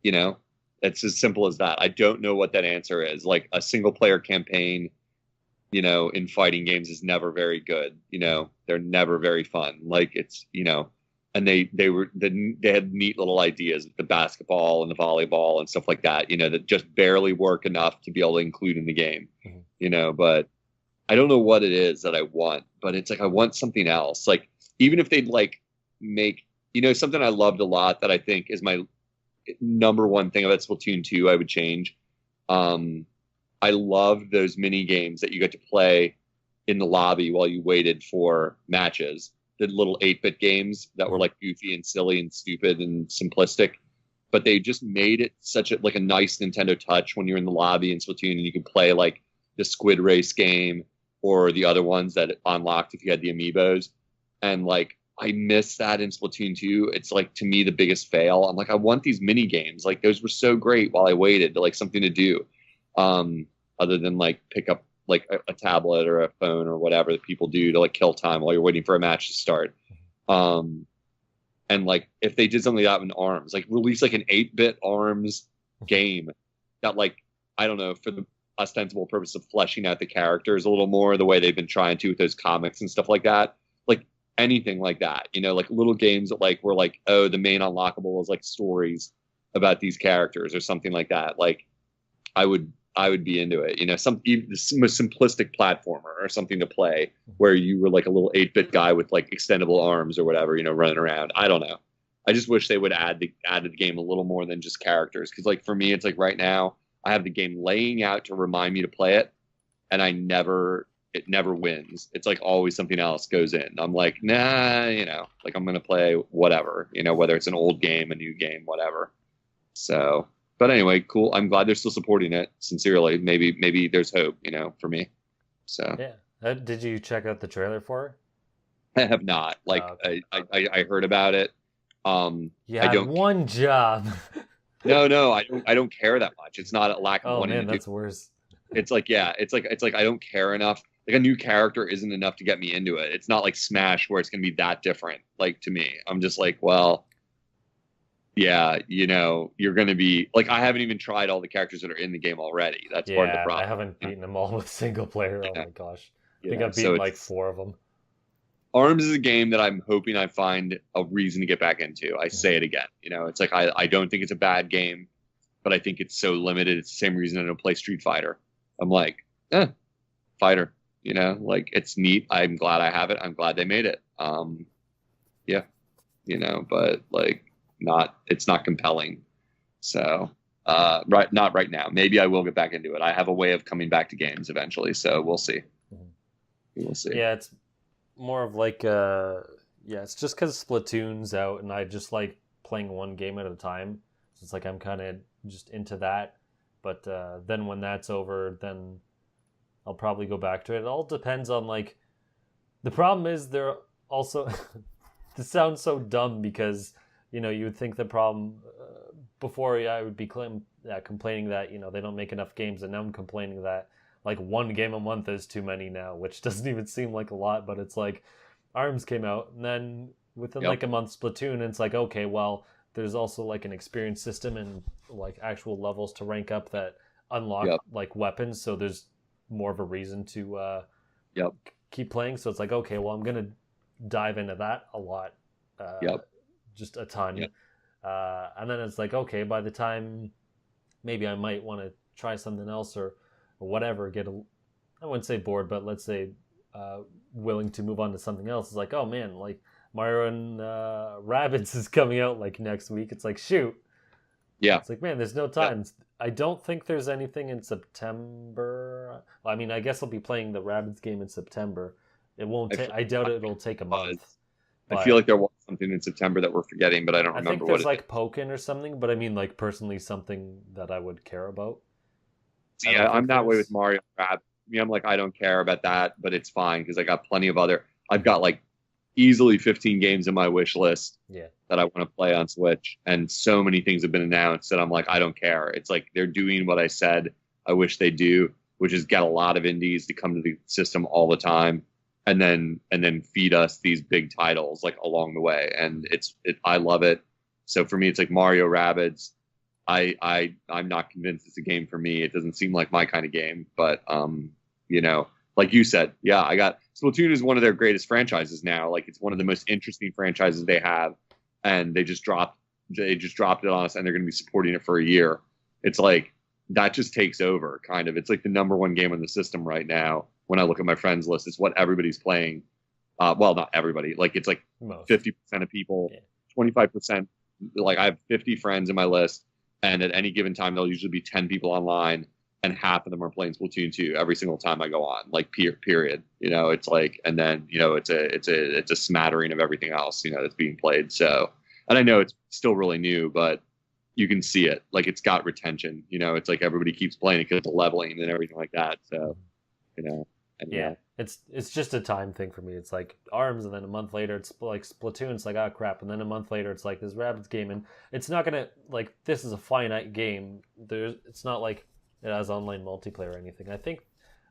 you know, it's as simple as that. I don't know what that answer is. Like, a single player campaign, you know, in fighting games is never very good. You know, they're never very fun. Like, it's, you know, and they had neat little ideas, the basketball and the volleyball and stuff like that, you know, that just barely work enough to be able to include in the game, you know, but I don't know what it is that I want, but it's like, I want something else. Like, even if they'd like make, you know, something I loved a lot that I think is my number one thing about Splatoon 2 I would change. I loved those mini games that you got to play in the lobby while you waited for matches. The little 8-bit games that were like goofy and silly and stupid and simplistic, but they just made it such a like a nice Nintendo touch when you're in the lobby in Splatoon and you could play like the Squid Race game or the other ones that it unlocked if you had the amiibos. And like, I miss that in Splatoon 2. It's like, to me, the biggest fail. I'm like, I want these mini games. Like, those were so great while I waited to like something to do. Other than like pick up like a tablet or a phone or whatever that people do to like kill time while you're waiting for a match to start. And like, if they did something like that in ARMS, like release like an 8-bit ARMS game that like, I don't know, for the ostensible purpose of fleshing out the characters a little more, the way they've been trying to with those comics and stuff like that. Like, anything like that, you know, like little games that like were like, oh, the main unlockable is like stories about these characters or something like that. Like, I would be into it, you know, some even the most simplistic platformer or something to play where you were like a little 8-bit guy with like extendable arms or whatever, you know, running around. I don't know. I just wish they would add to the game a little more than just characters. Cause like for me, it's like right now I have the game laying out to remind me to play it, and it never wins. It's like always something else goes in. I'm like, nah, you know, like I'm going to play whatever, you know, whether it's an old game, a new game, whatever. So, but anyway, cool. I'm glad they're still supporting it. Sincerely, maybe there's hope, you know, for me. So yeah. Did you check out the trailer for it? I have not. Like, okay. I heard about it. You I had don't. one job. No, I don't care that much. It's not a lack of Oh wanting man, to that's do. worse. It's like, yeah, it's like I don't care enough. Like, a new character isn't enough to get me into it. It's not like Smash where it's gonna be that different. Like, to me, I'm just like, well, yeah, you know, you're going to be like, I haven't even tried all the characters that are in the game already. That's part of the problem. I haven't beaten them all with single player. Oh my gosh. I think Yeah, I've beaten like 4 of them. ARMS is a game that I'm hoping I find a reason to get back into. I say it again. You know, it's like, I don't think it's a bad game, but I think it's so limited. It's the same reason I don't play Street Fighter. I'm like, fighter, you know, like, it's neat. I'm glad I have it. I'm glad they made it. Yeah, you know, but like, it's not compelling. So not right now. Maybe I will get back into it. I have a way of coming back to games eventually, so we'll see. We'll see. Yeah, it's more of like it's just because Splatoon's out and I just like playing one game at a time. So it's like I'm kind of just into that. But then when that's over, then I'll probably go back to it. It all depends on like, the problem is they're also this sounds so dumb because, you know, you would think the problem before I would be complaining that, you know, they don't make enough games, and now I'm complaining that like one game a month is too many now, which doesn't even seem like a lot, but it's like ARMS came out and then within like a month Splatoon, and it's like, okay, well, there's also like an experience system and like actual levels to rank up that unlock Yep. like weapons. So there's more of a reason to Yep. keep playing. So it's like, okay, well, I'm gonna dive into that a lot, Yep. just a ton. Yep. And then it's like, okay, by the time maybe I might want to try something else or whatever, I wouldn't say bored, but let's say willing to move on to something else. It's like, oh man, like Mario and Rabbids is coming out like next week. It's like, shoot. Yeah. It's like, man, there's no time. I don't think there's anything in September. Well, I mean, I guess I'll be playing the Rabbids game in September. It won't. I doubt it'll take a month. I feel like there was something in September that we're forgetting, but I don't I remember think what there's it like Pokken or something, but I mean, like personally, something that I would care about. is. Yeah, I'm that way with Mario Rabbids. I'm like, I don't care about that, but it's fine because I got plenty of other. I've got like easily 15 games in my wish list that I want to play on Switch, and so many things have been announced that I'm like, I don't care. It's like they're doing what I said I wish they do, which is get a lot of indies to come to the system all the time, and then feed us these big titles like along the way, and I love it. So for me, it's like Mario Rabbids. I'm not convinced it's a game for me. It doesn't seem like my kind of game, but like you said, yeah, I got Splatoon is one of their greatest franchises now. Like it's one of the most interesting franchises they have, and they just dropped it on us, and they're going to be supporting it for a year. It's like that just takes over, kind of. It's like the number one game on the system right now. When I look at my friends list, it's what everybody's playing. Well, not everybody. Like it's like 50% of people, 25%. Like I have 50 friends in my list, and at any given time, there'll usually be 10 people online, and half of them are playing Splatoon 2 every single time I go on. Like period. It's like, and then it's a smattering of everything else that's being played. So, and I know it's still really new, but you can see it. Like it's got retention. It's like everybody keeps playing it because of the leveling and everything like that. So, yeah, it's just a time thing for me. It's like ARMS, and then a month later it's like Splatoon. It's like, oh crap, and then a month later it's like this Rabbids game, and it's not gonna like this is a finite game. It's not like it has online multiplayer or anything. I think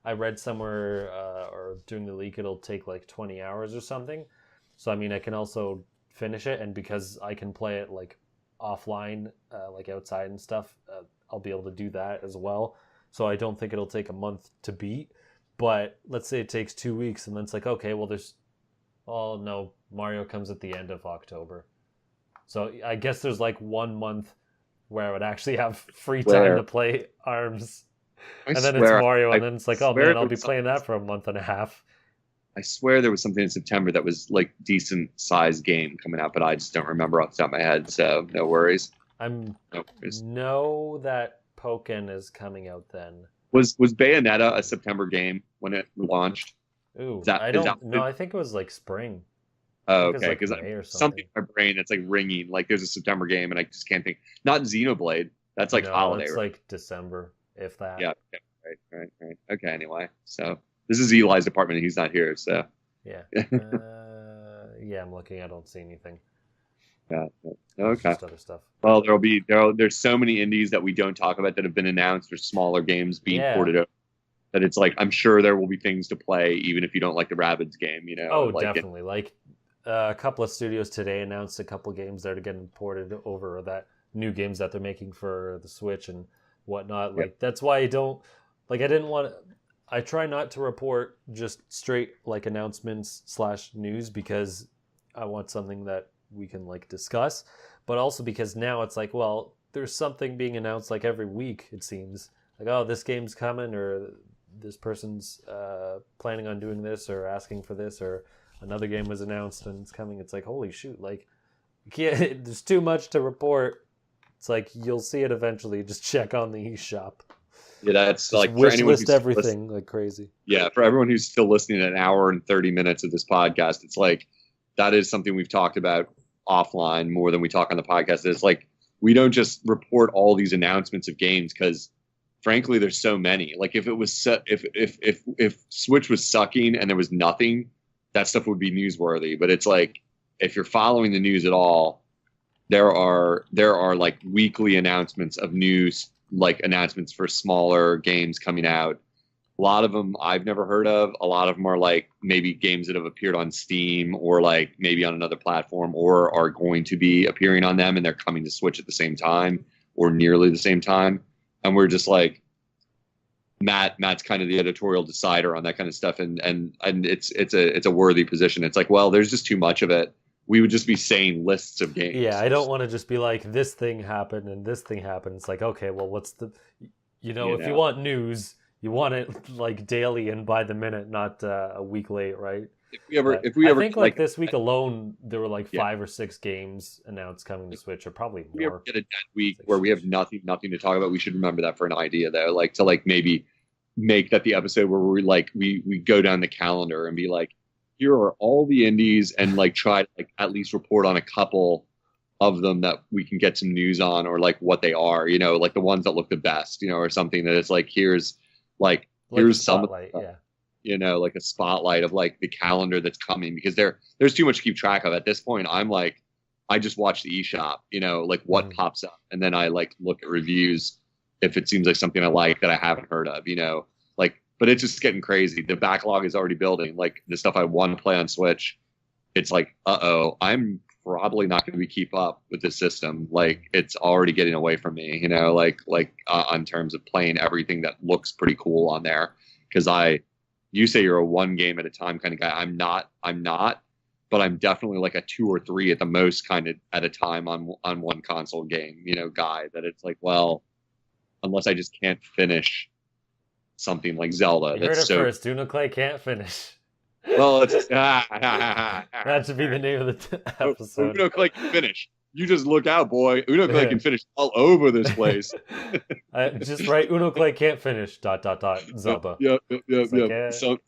I read somewhere or during the leak it'll take like 20 hours or something. So I mean, I can also finish it, and because I can play it like offline, like outside and stuff, I'll be able to do that as well. So I don't think it'll take a month to beat. But let's say it takes 2 weeks, and then it's like, okay, well, no, Mario comes at the end of October. So I guess there's like 1 month where I would actually have free time to play ARMS. And then it's Mario, and then it's like, oh man, I'll be playing that for a month and a half. I swear there was something in September that was like decent sized game coming out, but I just don't remember off the top of my head, so no worries. Know that Pokken is coming out then. Was Bayonetta a September game when it launched? Ooh, I think it was like spring. Oh, okay, because something in my brain that's like ringing, like there's a September game, and I just can't think. Not Xenoblade. That's like holiday. It's right? like December, if that. Yeah. Okay, right. Okay. Anyway, so this is Eli's department, and he's not here. So. Yeah. Yeah, I'm looking. I don't see anything. Yeah. Okay. Just other stuff. Well, there's so many indies that we don't talk about that have been announced, or smaller games being ported over, that it's like I'm sure there will be things to play even if you don't like the Rabbids game. Oh, definitely. Like a couple of studios today announced a couple of games that are getting ported over, or that new games that they're making for the Switch and whatnot. Like that's why I don't like. I try not to report just straight like announcements / news, because I want something that we can like discuss, but also because now it's like, well, there's something being announced like every week, it seems like, oh, this game's coming, or this person's planning on doing this, or asking for this, or another game was announced and it's coming. It's like, holy shoot, like there's too much to report. It's like you'll see it eventually. Just check on the eShop. Yeah, that's just like wish list everything like crazy. Yeah, for everyone who's still listening to an hour and 30 minutes of this podcast, it's like that is something we've talked about offline more than we talk on the podcast. It's like we don't just report all these announcements of games because, frankly, there's so many. Like if it was if Switch was sucking and there was nothing, that stuff would be newsworthy. But it's like if you're following the news at all, there are like weekly announcements of news, like announcements for smaller games coming out. A lot of them I've never heard of. A lot of them are like maybe games that have appeared on Steam or like maybe on another platform or are going to be appearing on them and they're coming to Switch at the same time or nearly the same time. And we're just like, Matt's kind of the editorial decider on that kind of stuff, and it's a worthy position. It's like, well, there's just too much of it. We would just be saying lists of games. Yeah, I don't want to just be like, this thing happened and this thing happened. It's like, okay, well, what's the, if you want news, you want it like daily and by the minute, not a week late, right? If we ever, I think like this week alone, there were like 5 or 6 games announced coming to Switch, or probably more. If we ever get a dead week where we have nothing to talk about, we should remember that for an idea though, like to like maybe make that the episode where we go down the calendar and be like, here are all the indies, and like try to like at least report on a couple of them that we can get some news on, or like what they are, like the ones that look the best, or something that it's like here's some of the, like a spotlight of like the calendar that's coming, because there's too much to keep track of at this point. I'm like, I just watch the eShop, like what pops up, and then I like look at reviews if it seems like something I like that I haven't heard of, like, but it's just getting crazy. The backlog is already building. Like the stuff I want to play on Switch, it's like, I'm probably not going to be keep up with this system. Like it's already getting away from me, on terms of playing everything that looks pretty cool on there. Because you say you're a one game at a time kind of guy. I'm not, but I'm definitely like a 2 or 3 at the most kind of at a time on one console game, guy that it's like, well, unless I just can't finish something like Zelda. You heard it first. Unoclay can't finish. Well, it's that should be the name of the episode. Unoclay can finish. You just look out, boy. Unoclay can finish all over this place. Just write Unoclay can't finish. ... Zelda. Yep. So,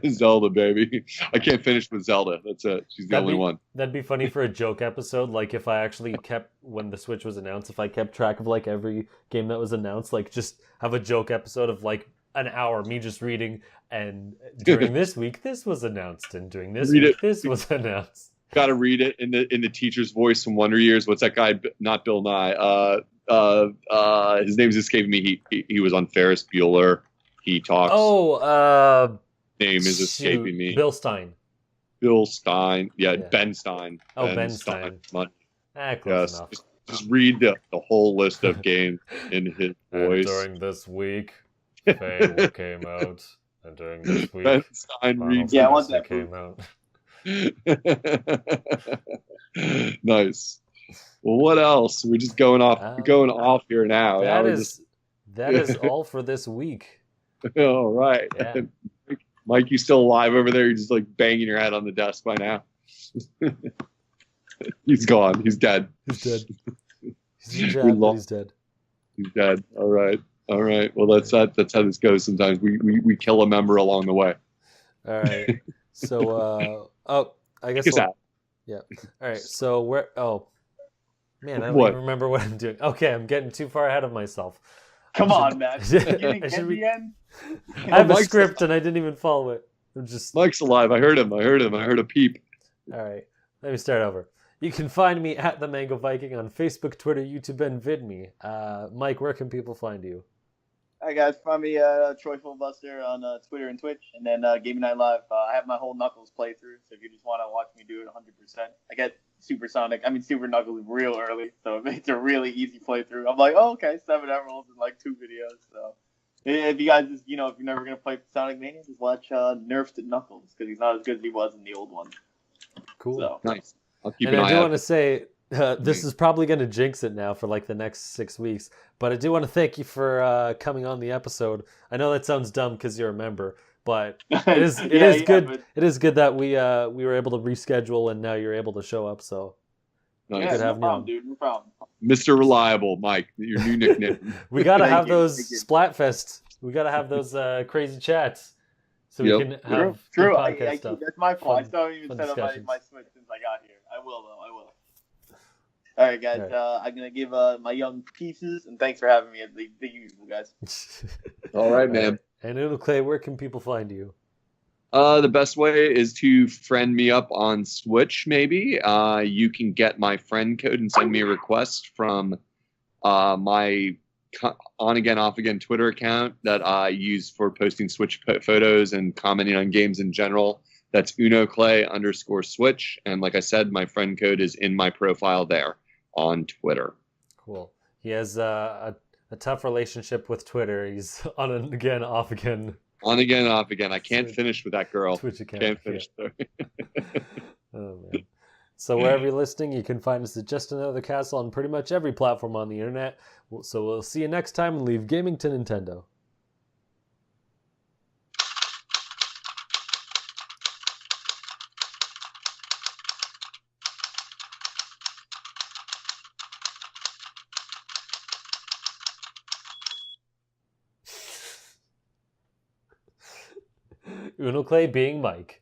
Zelda, baby. I can't finish with Zelda. That's it. She's the only one. That'd be funny for a joke episode. Like if I actually kept, when the Switch was announced, if I kept track of like every game that was announced, like just have a joke episode of like an hour, me just reading, and during this week this was announced, and during this week this was announced. Got to read it in the teacher's voice from Wonder Years. What's that guy? Not Bill Nye. His name's escaping me. He was on Ferris Bueller. He talks. Name is escaping me. Bill Stein. Yeah, Ben Stein. Ben Stein. Close enough. Just read the whole list of games in his voice. And during this week, Fable came out. And during this week, Ben Stein reads. Yeah, I want that came out. Nice. Well, what else? We're just going off here now. That is all for this week. All right. Yeah. Mike, you still alive over there? You're just like banging your head on the desk by now. He's gone. He's dead. He's dead. He's dead. He's dead. All right. Well, that's how this goes. Sometimes we kill a member along the way. All right. So, I guess. Yeah. All right. So where? Oh, man, I don't even remember what I'm doing. Okay, I'm getting too far ahead of myself. Come on, Matt. I have a script and I didn't even follow it. Mike's alive. I heard him. I heard a peep. All right. Let me start over. You can find me at the Mango Viking on Facebook, Twitter, YouTube, and VidMe. Mike, where can people find you? Hi guys, find me Troy Fullbuster on Twitter and Twitch, and then Gaming Night Live. I have my whole Knuckles playthrough, so if you just want to watch me do it 100%, I get Super Knuckles real early, so it makes a really easy playthrough. I'm like, oh, okay, 7 emeralds in like 2 videos. So if you guys just, if you're never gonna play Sonic Mania, just watch Nerfed Knuckles, because he's not as good as he was in the old one. Cool. So. Nice. I'll keep and an I eye do out. want to say, this is probably going to jinx it now for like the next 6 weeks, but I do want to thank you for coming on the episode. I know that sounds dumb because you're a member, but it is good. But... It is good that we were able to reschedule and now you're able to show up. So nice. Yeah, no problem, dude. No problem. Mr. Reliable, Mike, your new nickname. We gotta have those Splatfest. We gotta have those crazy chats. So we can have true. podcast stuff. That's my fault. I still haven't even set up my Switch since I got here. I will, though. I will. All right, guys. All right. I'm going to give my young pieces, and thanks for having me at the usual, guys. All right, man. And Unoclay, where can people find you? The best way is to friend me up on Switch, maybe. You can get my friend code and send me a request from my on again, off again Twitter account that I use for posting Switch photos and commenting on games in general. That's Unoclay_Switch. And like I said, my friend code is in my profile there on Twitter. Cool. He has a tough relationship with Twitter. He's on and again, off again. On again, off again. I can't finish with that girl. Twitch account. Can't finish. Yeah. Oh, man. So wherever you're listening, you can find us at Just Another Castle on pretty much every platform on the internet. So we'll see you next time and leave gaming to Nintendo. Unoclay being Mike.